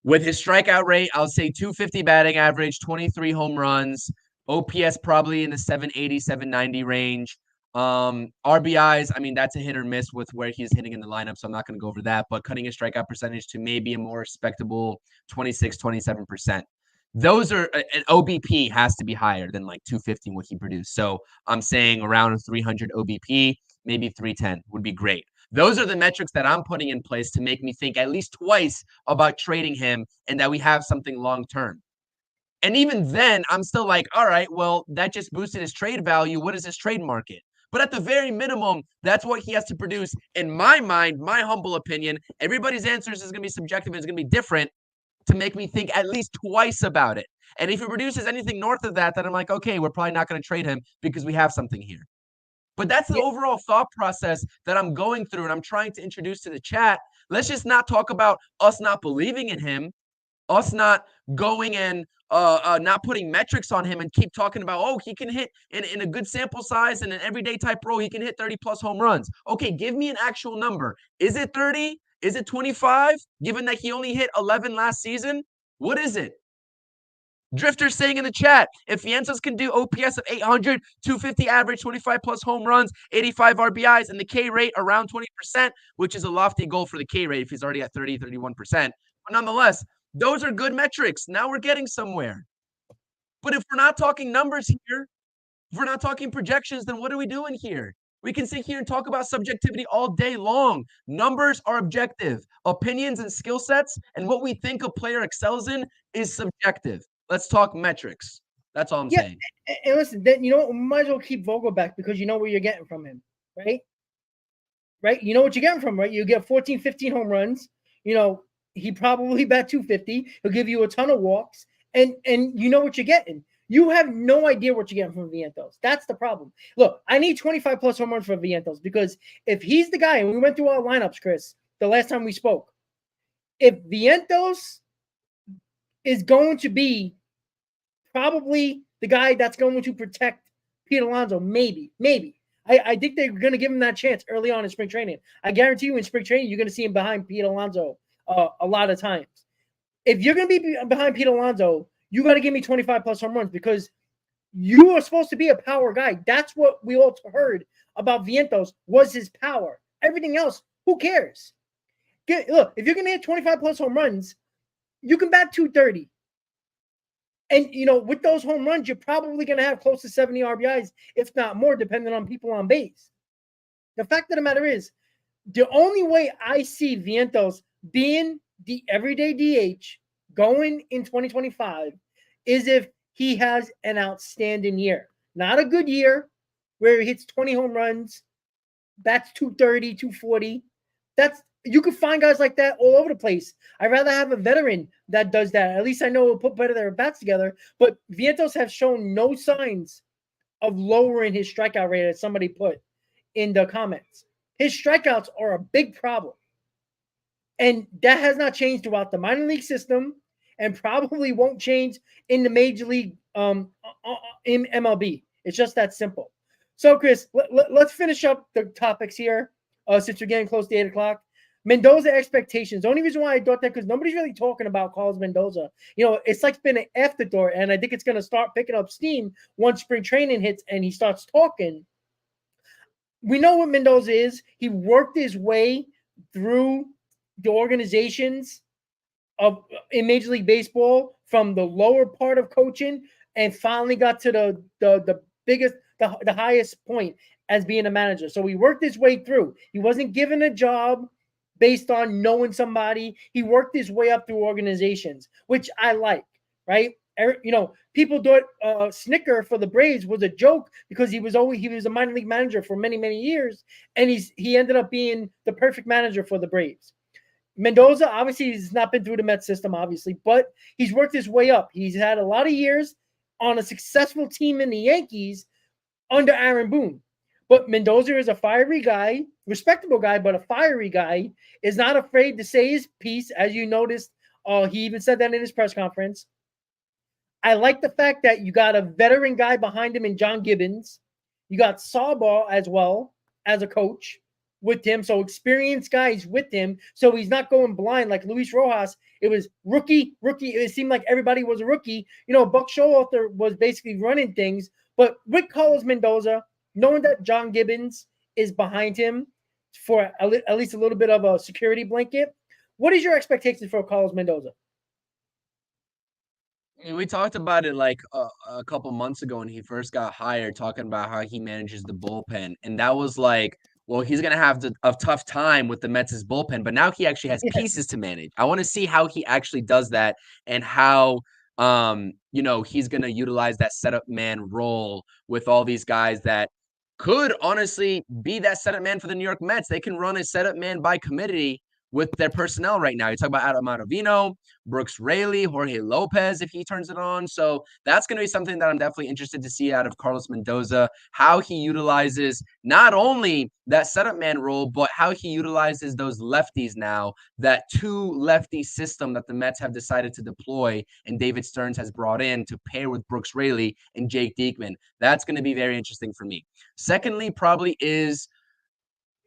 [SPEAKER 3] with his strikeout rate, I'll say 250 batting average, 23 home runs, OPS probably in the 780, 790 range. RBIs, I mean, that's a hit or miss with where he's hitting in the lineup, so I'm not going to go over that. But cutting his strikeout percentage to maybe a more respectable 26, 27%. Those are an OBP has to be higher than like 250 what he produced. So I'm saying around 300 OBP, maybe 310 would be great. Those are the metrics that I'm putting in place to make me think at least twice about trading him and that we have something long term. And even then, I'm still like, all right, well, that just boosted his trade value. What is his trade market? But at the very minimum, that's what he has to produce. In my mind, my humble opinion, everybody's answers is going to be subjective and it's going to be different to make me think at least twice about it. And if he produces anything north of that, then I'm like, okay, we're probably not going to trade him because we have something here. But that's the overall thought process that I'm going through and I'm trying to introduce to the chat. Let's just not talk about us not believing in him, us not going and not putting metrics on him and keep talking about, oh, he can hit in a good sample size and an everyday type role, he can hit 30 plus home runs. Okay, give me an actual number. Is it 30? Is it 25? Given that he only hit 11 last season? What is it? Drifter saying in the chat, if Vientos can do OPS of 800, 250 average, 25 plus home runs, 85 RBIs, and the K rate around 20%, which is a lofty goal for the K rate if he's already at 30, 31%. But nonetheless, those are good metrics. Now we're getting somewhere. But if we're not talking numbers here, if we're not talking projections, then what are we doing here? We can sit here and talk about subjectivity all day long. Numbers are objective. Opinions and skill sets and what we think a player excels in is subjective. Let's talk metrics. That's all I'm saying.
[SPEAKER 2] And listen, then we might as well keep Vogel back because you know where you're getting from him, right? Right? You know what you're getting from, right? You get 14, 15 home runs. He probably bat 250. He'll give you a ton of walks, and you know what you're getting. You have no idea what you're getting from Vientos. That's the problem. Look, I need 25 plus home runs for Vientos because if he's the guy, and we went through our lineups, Chris, the last time we spoke, if Vientos is going to be probably the guy that's going to protect Pete Alonso, maybe. I think they're going to give him that chance early on in spring training. I guarantee you in spring training, you're going to see him behind Pete Alonso a lot of times. If you're going to be behind Pete Alonso, you got to give me 25 plus home runs because you are supposed to be a power guy. That's what we all heard about Vientos was his power. Everything else, who cares? Look, if you're going to hit 25 plus home runs, you can bat 230. And, with those home runs, you're probably going to have close to 70 RBIs, if not more, depending on people on base. The fact of the matter is, the only way I see Vientos being the everyday DH going in 2025 is if he has an outstanding year. Not a good year where he hits 20 home runs, bats 230, 240. You could find guys like that all over the place. I'd rather have a veteran that does that. At least I know it'll put better their bats together. But Vientos have shown no signs of lowering his strikeout rate, as somebody put in the comments. His strikeouts are a big problem. And that has not changed throughout the minor league system and probably won't change in the major league in MLB. It's just that simple. So, Chris, let's finish up the topics here since we're getting close to 8 o'clock. Mendoza expectations. The only reason why I thought that because nobody's really talking about Carlos Mendoza. It's like been an afterthought, and I think it's going to start picking up steam once spring training hits and he starts talking. We know what Mendoza is. He worked his way through the organizations in Major League Baseball from the lower part of coaching and finally got to the biggest, the highest point as being a manager. So he worked his way through. He wasn't given a job based on knowing somebody. He worked his way up through organizations, which I like, right? People thought Snicker for the Braves was a joke because he was a minor league manager for many, many years, and he ended up being the perfect manager for the Braves. Mendoza, obviously, he's not been through the Mets system, obviously, but he's worked his way up. He's had a lot of years on a successful team in the Yankees under Aaron Boone. But Mendoza is a fiery guy, respectable guy, but a fiery guy, is not afraid to say his piece, as you noticed. He even said that in his press conference. I like the fact that you got a veteran guy behind him in John Gibbons. You got Sawball as well as a coach with him, so experienced guys with him, so he's not going blind like Luis Rojas. It was rookie. It seemed like everybody was a rookie. Buck Showalter was basically running things, but with Carlos Mendoza, knowing that John Gibbons is behind him for at least a little bit of a security blanket, what is your expectation for Carlos Mendoza?
[SPEAKER 3] We talked about it like a couple months ago when he first got hired, talking about how he manages the bullpen. And that was like well, he's going to have a tough time with the Mets' bullpen, but now he actually has pieces to manage. I want to see how he actually does that and how, he's going to utilize that setup man role with all these guys that could honestly be that setup man for the New York Mets. They can run a setup man by committee with their personnel right now. You talk about Adam Ottavino, Brooks Raley, Jorge Lopez, if he turns it on. So that's going to be something that I'm definitely interested to see out of Carlos Mendoza, how he utilizes not only that setup man role, but how he utilizes those lefties now, that two lefty system that the Mets have decided to deploy and David Stearns has brought in to pair with Brooks Raley and Jake Diekman. That's going to be very interesting for me. Secondly, probably is,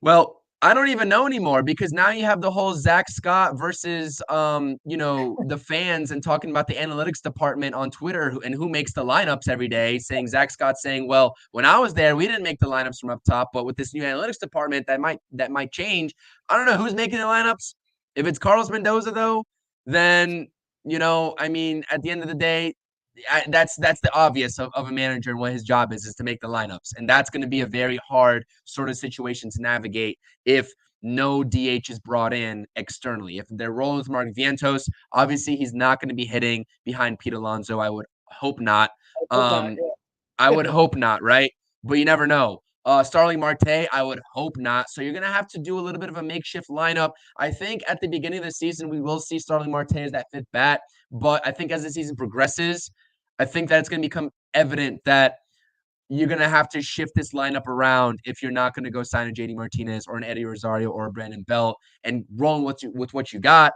[SPEAKER 3] well, I don't even know anymore because now you have the whole Zach Scott versus, the fans and talking about the analytics department on Twitter and who makes the lineups every day, saying Zach Scott saying, well, when I was there, we didn't make the lineups from up top, but with this new analytics department, that might change. I don't know who's making the lineups. If it's Carlos Mendoza, though, then, at the end of the day, that's the obvious of a manager and what his job is to make the lineups. And that's going to be a very hard sort of situation to navigate if no DH is brought in externally. If they're rolling with Mark Vientos, obviously he's not going to be hitting behind Pete Alonso. I would hope not. I would hope not, right? But you never know. Starling Marte, I would hope not. So you're going to have to do a little bit of a makeshift lineup. I think at the beginning of the season, we will see Starling Marte as that fifth bat. But I think as the season progresses, I think that it's going to become evident that you're going to have to shift this lineup around if you're not going to go sign a JD Martinez or an Eddie Rosario or a Brandon Belt, and rolling with what you got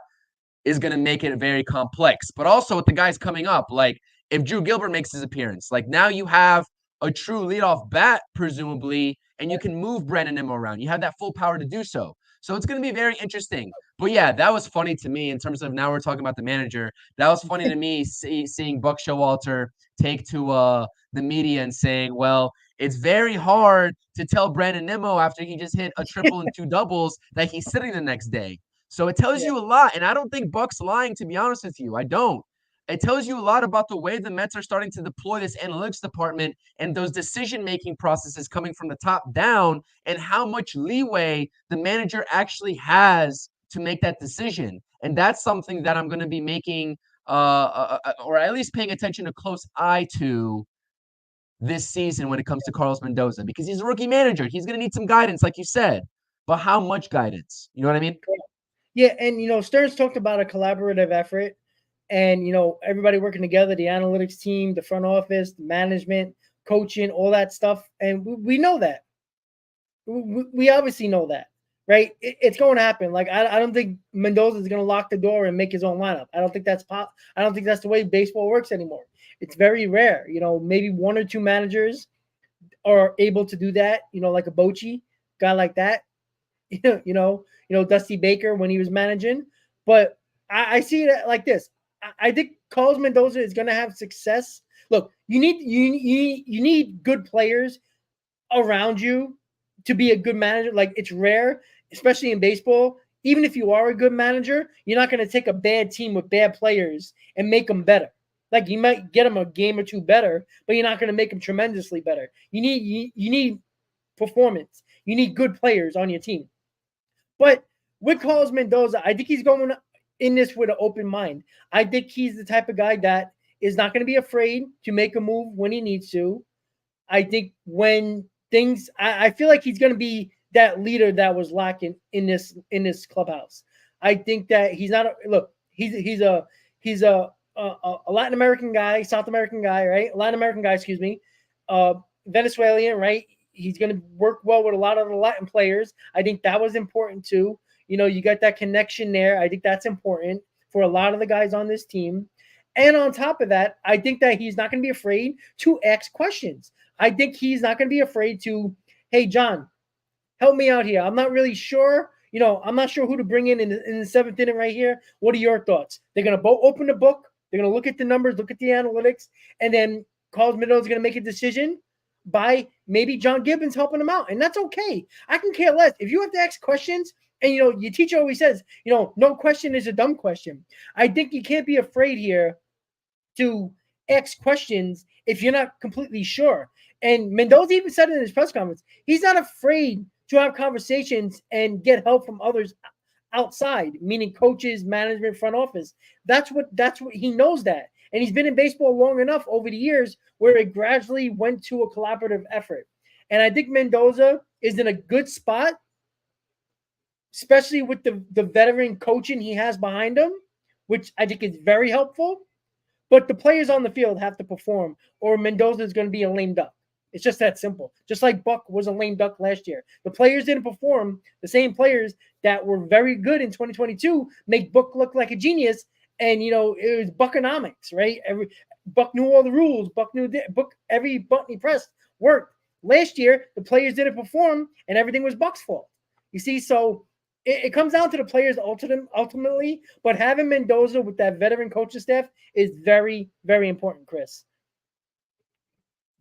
[SPEAKER 3] is going to make it very complex. But also with the guys coming up, like if Drew Gilbert makes his appearance, like now you have a true leadoff bat, presumably, and you can move Brandon Nimmo around. You have that full power to do so. So it's going to be very interesting. But yeah, that was funny to me in terms of now we're talking about the manager. That was funny to me seeing Buck Showalter take to the media and saying, well, it's very hard to tell Brandon Nimmo after he just hit a triple and two doubles that he's sitting the next day. So it tells you a lot. And I don't think Buck's lying, to be honest with you. I don't. It tells you a lot about the way the Mets are starting to deploy this analytics department and those decision-making processes coming from the top down and how much leeway the manager actually has to make that decision. And that's something that I'm going to be making or at least paying attention, a close eye to this season when it comes to Carlos Mendoza, because he's a rookie manager. He's going to need some guidance, like you said. But how much guidance? You know what I mean?
[SPEAKER 2] Yeah, and Stearns talked about a collaborative effort. And, everybody working together, the analytics team, the front office, the management, coaching, all that stuff. And we know that. We obviously know that, right? It's going to happen. Like, I don't think Mendoza is going to lock the door and make his own lineup. I don't think that's I don't think that's the way baseball works anymore. It's very rare. Maybe one or two managers are able to do that, like a Bochy, guy like that. Dusty Baker when he was managing. But I see it like this. I think Carlos Mendoza is going to have success. Look, you need good players around you to be a good manager. Like, it's rare, especially in baseball. Even if you are a good manager, you're not going to take a bad team with bad players and make them better. Like, you might get them a game or two better, but you're not going to make them tremendously better. You need performance. You need good players on your team. But with Carlos Mendoza, I think he's going in this with an open mind. I think he's the type of guy that is not going to be afraid to make a move when he needs to. I think when I feel like he's going to be that leader that was lacking in this clubhouse. I think that he's not. He's a Latin American guy, South American guy, right? Latin American guy, excuse me, Venezuelan, right? He's going to work well with a lot of the Latin players. I think that was important too. You got that connection there. I think that's important for a lot of the guys on this team. And on top of that, I think that he's not going to be afraid to ask questions. I think he's not going to be afraid to, hey, John, help me out here. I'm not really sure. I'm not sure who to bring in the seventh inning right here. What are your thoughts? They're going to open the book. They're going to look at the numbers, look at the analytics, and then Carlos Mendoza is going to make a decision by maybe John Gibbons helping him out. And that's okay. I can care less. If you have to ask questions, and, your teacher always says, no question is a dumb question. I think you can't be afraid here to ask questions if you're not completely sure. And Mendoza even said in his press conference, he's not afraid to have conversations and get help from others outside, meaning coaches, management, front office. That's what he knows that. And he's been in baseball long enough over the years where it gradually went to a collaborative effort. And I think Mendoza is in a good spot, especially with the veteran coaching he has behind him, which I think is very helpful. But the players on the field have to perform, or Mendoza is going to be a lame duck. It's just that simple. Just like Buck was a lame duck last year. The players didn't perform. The same players that were very good in 2022 make Buck look like a genius. And, it was Buckonomics, right? Buck knew all the rules. Buck knew every button he pressed worked. Last year, the players didn't perform, and everything was Buck's fault. You see, so it comes down to the players ultimately, but having Mendoza with that veteran coaching staff is very, very important, Chris.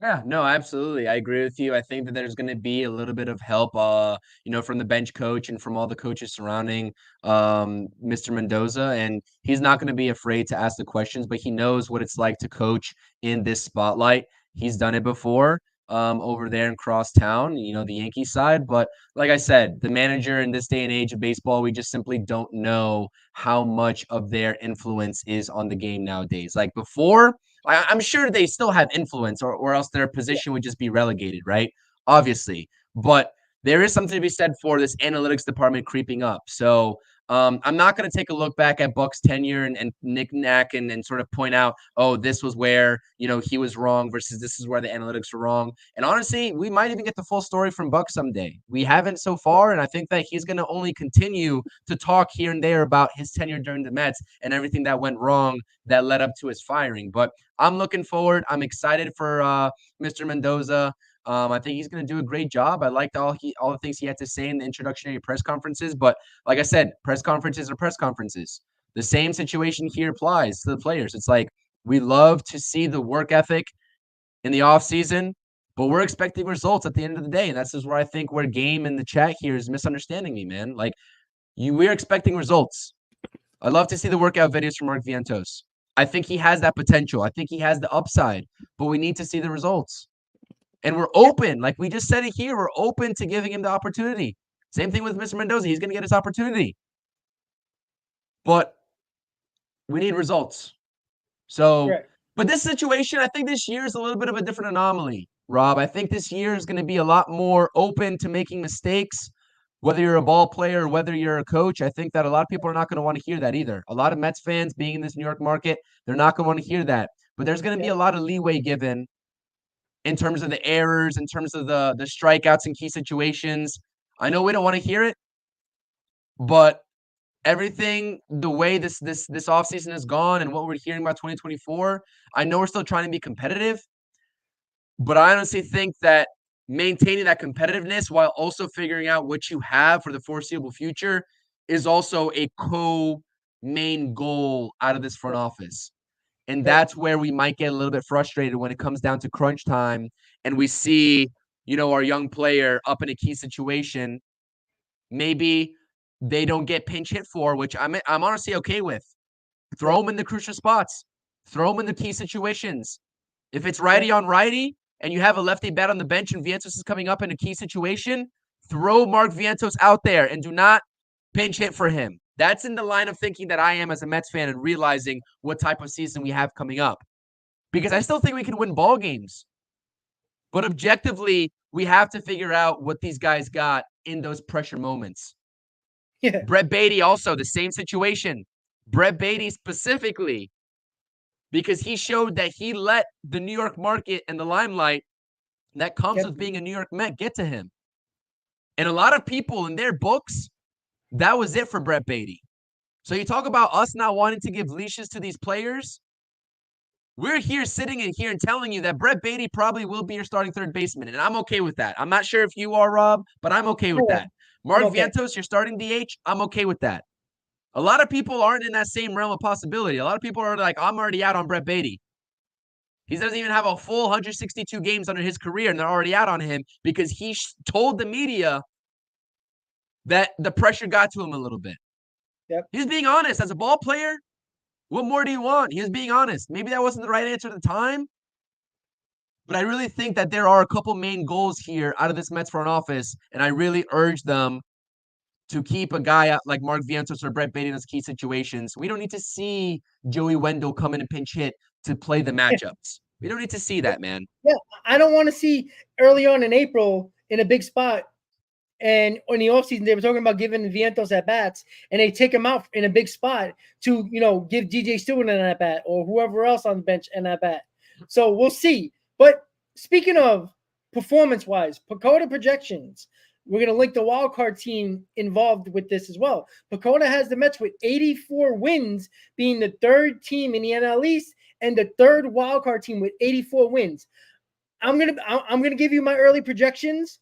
[SPEAKER 3] Yeah, no, absolutely. I agree with you. I think that there's going to be a little bit of help, from the bench coach and from all the coaches surrounding Mr. Mendoza. And he's not going to be afraid to ask the questions, but he knows what it's like to coach in this spotlight. He's done it before over there in Crosstown, the Yankee side. But like I said, the manager in this day and age of baseball, we just simply don't know how much of their influence is on the game nowadays. Like before, I'm sure they still have influence, or else their position would just be relegated, right? Obviously. But there is something to be said for this analytics department creeping up. So I'm not going to take a look back at Buck's tenure and knick-knack and sort of point out, oh, this was where, he was wrong versus this is where the analytics were wrong. And honestly, we might even get the full story from Buck someday. We haven't so far, and I think that he's going to only continue to talk here and there about his tenure during the Mets and everything that went wrong that led up to his firing. But I'm looking forward. I'm excited for Mr. Mendoza. I think he's going to do a great job. I liked all the things he had to say in the introductory press conferences. But like I said, press conferences are press conferences. The same situation here applies to the players. It's like we love to see the work ethic in the offseason, but we're expecting results at the end of the day. And that's just where I think where Game in the chat here is misunderstanding me, man. Like we're expecting results. I love to see the workout videos from Mark Vientos. I think he has that potential. I think he has the upside, but we need to see the results. And we're open, like we just said it here, we're open to giving him the opportunity. Same thing with Mr. Mendoza. He's going to get his opportunity. But we need results. So,
[SPEAKER 2] Correct.
[SPEAKER 3] But this situation, I think this year is a little bit of a different anomaly, Rob. I think this year is going to be a lot more open to making mistakes, whether you're a ball player or whether you're a coach. I think that a lot of people are not going to want to hear that either. A lot of Mets fans being in this New York market, they're not going to want to hear that. But there's going to be a lot of leeway given in terms of the errors, in terms of the strikeouts in key situations. I know we don't want to hear it, but everything, the way this offseason has gone and what we're hearing about 2024, I know we're still trying to be competitive, but I honestly think that maintaining that competitiveness while also figuring out what you have for the foreseeable future is also a main goal out of this front office. And that's where we might get a little bit frustrated when it comes down to crunch time and we see, our young player up in a key situation. Maybe they don't get pinch hit for, which I'm honestly okay with. Throw them in the crucial spots. Throw them in the key situations. If it's righty on righty and you have a lefty bat on the bench and Vientos is coming up in a key situation, throw Mark Vientos out there and do not pinch hit for him. That's in the line of thinking that I am as a Mets fan and realizing what type of season we have coming up. Because I still think we can win ball games. But objectively, we have to figure out what these guys got in those pressure moments.
[SPEAKER 2] Yeah.
[SPEAKER 3] Brett Baty also, the same situation. Brett Baty specifically, because he showed that he let the New York market and the limelight that comes with being a New York Met get to him. And a lot of people in their books, that was it for Brett Baty. So you talk about us not wanting to give leashes to these players. We're here sitting in here and telling you that Brett Baty probably will be your starting third baseman. And I'm okay with that. I'm not sure if you are, Rob, but I'm okay with that. Mark Vientos, you're starting DH. I'm okay with that. A lot of people aren't in that same realm of possibility. A lot of people are like, I'm already out on Brett Baty. He doesn't even have a full 162 games under his career, and they're already out on him because he told the media that the pressure got to him a little bit.
[SPEAKER 2] Yep.
[SPEAKER 3] He's being honest. As a ball player, what more do you want? He was being honest. Maybe that wasn't the right answer at the time, But I really think that there are a couple main goals here out of this Mets front office, and I really urge them to keep a guy like Mark Vientos or Brett Baty in those key situations. We don't need to see Joey Wendell come in and pinch hit to play the matchups. We don't need to see that, man.
[SPEAKER 2] Yeah, I don't want to see early on in April in a big spot. And in the offseason, they were talking about giving Vientos at bats, and they take him out in a big spot to, give DJ Stewart an at bat or whoever else on the bench an at bat. So we'll see. But speaking of performance wise, Pacoda projections, we're going to link the wild card team involved with this as well. Pacoda has the Mets with 84 wins, being the third team in the NL East and the third wild card team with 84 wins. I'm gonna give you my early projections.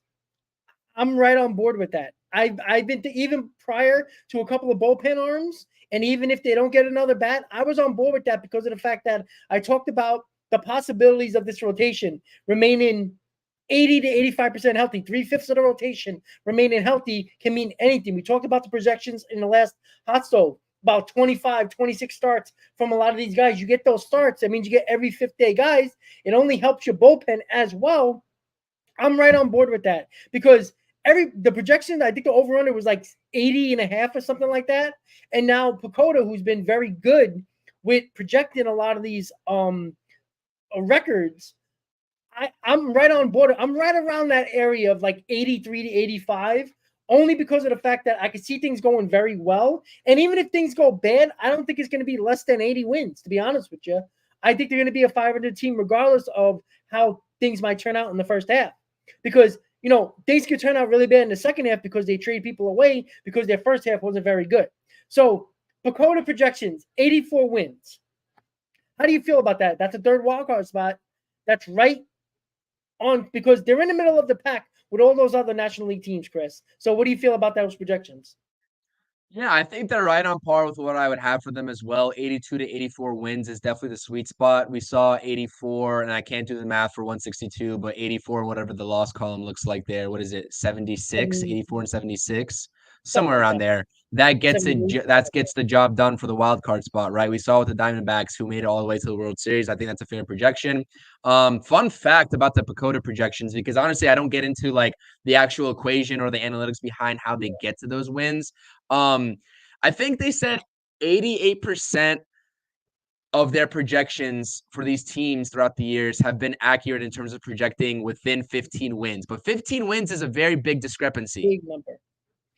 [SPEAKER 2] I'm right on board with that. I've been even prior to a couple of bullpen arms, and even if they don't get another bat, I was on board with that because of the fact that I talked about the possibilities of this rotation remaining 80 to 85% healthy. 3/5 of the rotation remaining healthy can mean anything. We talked about the projections in the last hot stove, about 25, 26 starts from a lot of these guys. You get those starts, that means you get every fifth day guys. It only helps your bullpen as well. I'm right on board with that because the projection, I think the over-under was like 80.5 or something like that. And now Pacoda, who's been very good with projecting a lot of these records, I'm right on board. I'm right around that area of like 83 to 85, only because of the fact that I can see things going very well. And even if things go bad, I don't think it's going to be less than 80 wins, to be honest with you. I think they're going to be a 500 team regardless of how things might turn out in the first half. Because, things could turn out really bad in the second half because they trade people away because their first half wasn't very good. So, Pacoda projections, 84 wins. How do you feel about that? That's a third wildcard spot. That's right on because they're in the middle of the pack with all those other National League teams, Chris. So what do you feel about those projections?
[SPEAKER 3] Yeah, I think they're right on par with what I would have for them as well. 82 to 84 wins is definitely the sweet spot. We saw 84, and I can't do the math for 162, but 84, whatever the loss column looks like there. What is it? 76, 84 and 76, somewhere around there. That gets the job done for the wild card spot, right? We saw with the Diamondbacks who made it all the way to the World Series. I think that's a fair projection. Fun fact about the Pacoda projections, because honestly, I don't get into like the actual equation or the analytics behind how they get to those wins. I think they said 88% of their projections for these teams throughout the years have been accurate in terms of projecting within 15 wins. But 15 wins is a very big discrepancy.
[SPEAKER 2] Big number.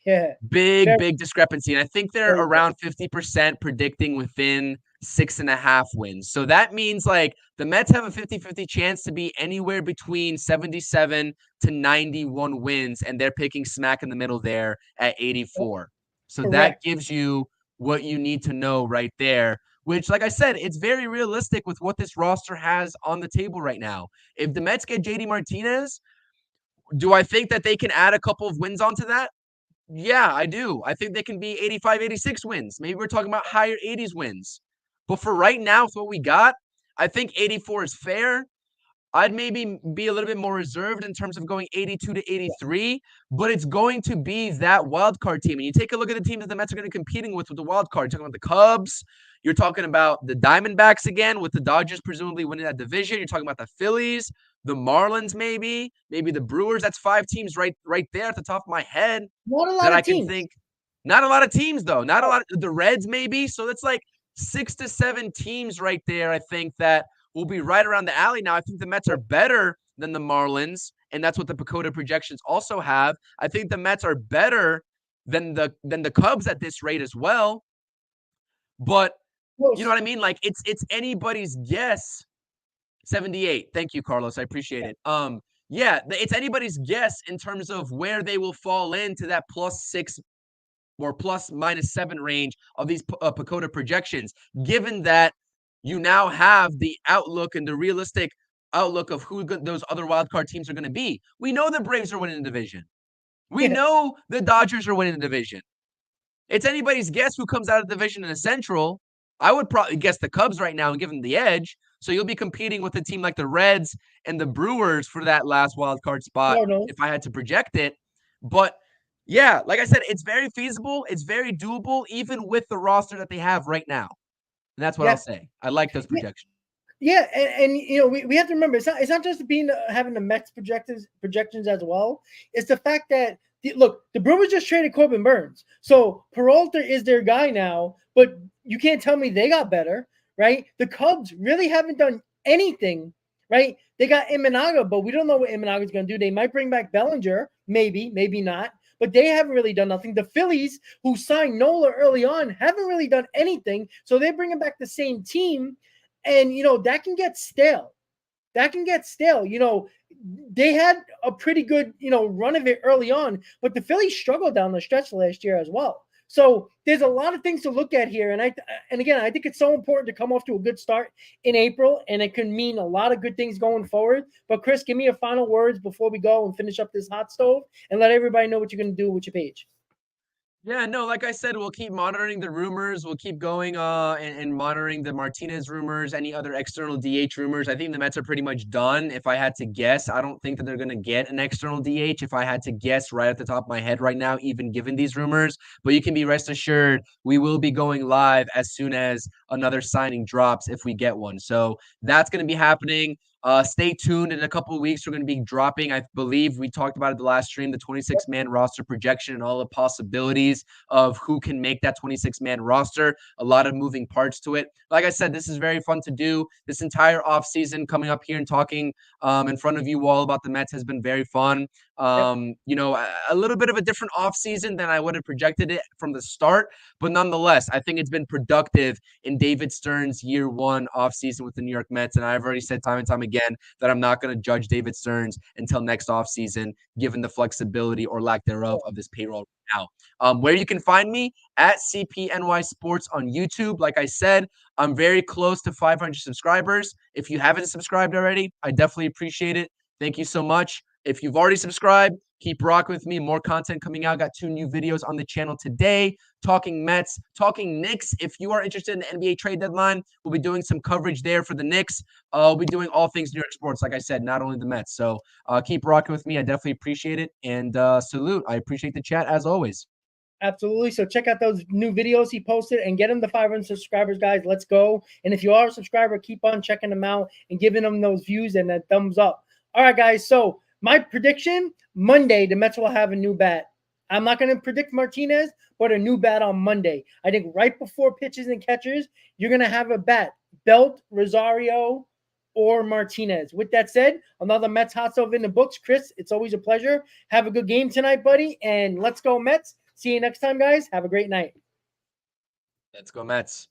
[SPEAKER 2] Yeah.
[SPEAKER 3] Big discrepancy. And I think they're around 50% predicting within 6.5 wins. So that means like the Mets have a 50-50 chance to be anywhere between 77 to 91 wins, and they're picking smack in the middle there at 84. So that gives you what you need to know right there, which, like I said, it's very realistic with what this roster has on the table right now. If the Mets get JD Martinez, do I think that they can add a couple of wins onto that? Yeah, I do. I think they can be 85, 86 wins. Maybe we're talking about higher 80s wins. But for right now, with what we got, I think 84 is fair. I'd maybe be a little bit more reserved in terms of going 82 to 83, but it's going to be that wild card team. And you take a look at the teams that the Mets are going to be competing with the wild card. You're talking about the Cubs. You're talking about the Diamondbacks again, with the Dodgers presumably winning that division. You're talking about the Phillies, the Marlins, maybe the Brewers. That's 5 teams right there at the top of my head.
[SPEAKER 2] Not a lot of teams.
[SPEAKER 3] Not a lot of teams, though. Not a lot of the Reds, maybe. So that's like 6 to 7 teams right there, I think, that will be right around the alley. Now, I think the Mets are better than the Marlins, and that's what the Pacoda projections also have. I think the Mets are better than the Cubs at this rate as well. But you know what I mean? Like it's anybody's guess. 78. Thank you, Carlos. I appreciate it. Yeah, it's anybody's guess in terms of where they will fall into that +6 or ±7 range of these Pacoda projections, given that you now have the outlook and the realistic outlook of who those other wildcard teams are going to be. We know the Braves are winning the division. We know the Dodgers are winning the division. It's anybody's guess who comes out of the division in the Central. I would probably guess the Cubs right now and give them the edge. So you'll be competing with a team like the Reds and the Brewers for that last wildcard spot if I had to project it. But yeah, like I said, it's very feasible. It's very doable, even with the roster that they have right now. And that's what I'll say. I like those projections.
[SPEAKER 2] Yeah, and we have to remember it's not just being having the Mets projections as well. It's the fact that the Brewers just traded Corbin Burns, so Peralta is their guy now. But you can't tell me they got better, right? The Cubs really haven't done anything, right? They got Imanaga, but we don't know what Imanaga is going to do. They might bring back Bellinger, maybe not. But they haven't really done nothing. The Phillies, who signed Nola early on, haven't really done anything. So they're bringing back the same team. And, that can get stale. They had a pretty good, run of it early on, but the Phillies struggled down the stretch last year as well. So there's a lot of things to look at here. And again, I think it's so important to come off to a good start in April, and it can mean a lot of good things going forward. But Chris, give me your final words before we go and finish up this hot stove and let everybody know what you're going to do with your page.
[SPEAKER 3] Yeah, no, like I said, we'll keep monitoring the rumors. We'll keep going and monitoring the Martinez rumors, any other external DH rumors. I think the Mets are pretty much done. If I had to guess, I don't think that they're going to get an external DH. If I had to guess right at the top of my head right now, even given these rumors, but you can be rest assured we will be going live as soon as another signing drops if we get one. So that's going to be happening. Stay tuned. In a couple of weeks, we're going to be dropping, I believe we talked about it the last stream, the 26-man roster projection and all the possibilities of who can make that 26-man roster. A lot of moving parts to it. Like I said, this is very fun to do. This entire offseason coming up here and talking in front of you all about the Mets has been very fun. A little bit of a different offseason than I would have projected it from the start. But nonetheless, I think it's been productive in David Stern's year one offseason with the New York Mets. And I've already said time and time again that I'm not going to judge David Stearns until next offseason, given the flexibility or lack thereof of this payroll right now. Where you can find me at CPNY Sports on YouTube. Like I said, I'm very close to 500 subscribers. If you haven't subscribed already, I definitely appreciate it. Thank you so much. If you've already subscribed, keep rocking with me. More content coming out. Got 2 new videos on the channel today. Talking Mets, talking Knicks. If you are interested in the NBA trade deadline, we'll be doing some coverage there for the Knicks. We'll be doing all things New York sports, like I said, not only the Mets. So keep rocking with me. I definitely appreciate it. And salute. I appreciate the chat as always.
[SPEAKER 2] Absolutely. So check out those new videos he posted and get him to 500 subscribers, guys. Let's go. And if you are a subscriber, keep on checking them out and giving them those views and that thumbs up. All right, guys. So my prediction, Monday, the Mets will have a new bat. I'm not going to predict Martinez, but a new bat on Monday. I think right before pitchers and catchers, you're going to have a bat. Belt, Rosario, or Martinez. With that said, another Mets hot stove in the books. Chris, it's always a pleasure. Have a good game tonight, buddy. And let's go Mets. See you next time, guys. Have a great night.
[SPEAKER 3] Let's go Mets.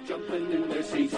[SPEAKER 1] Jumping in their seats.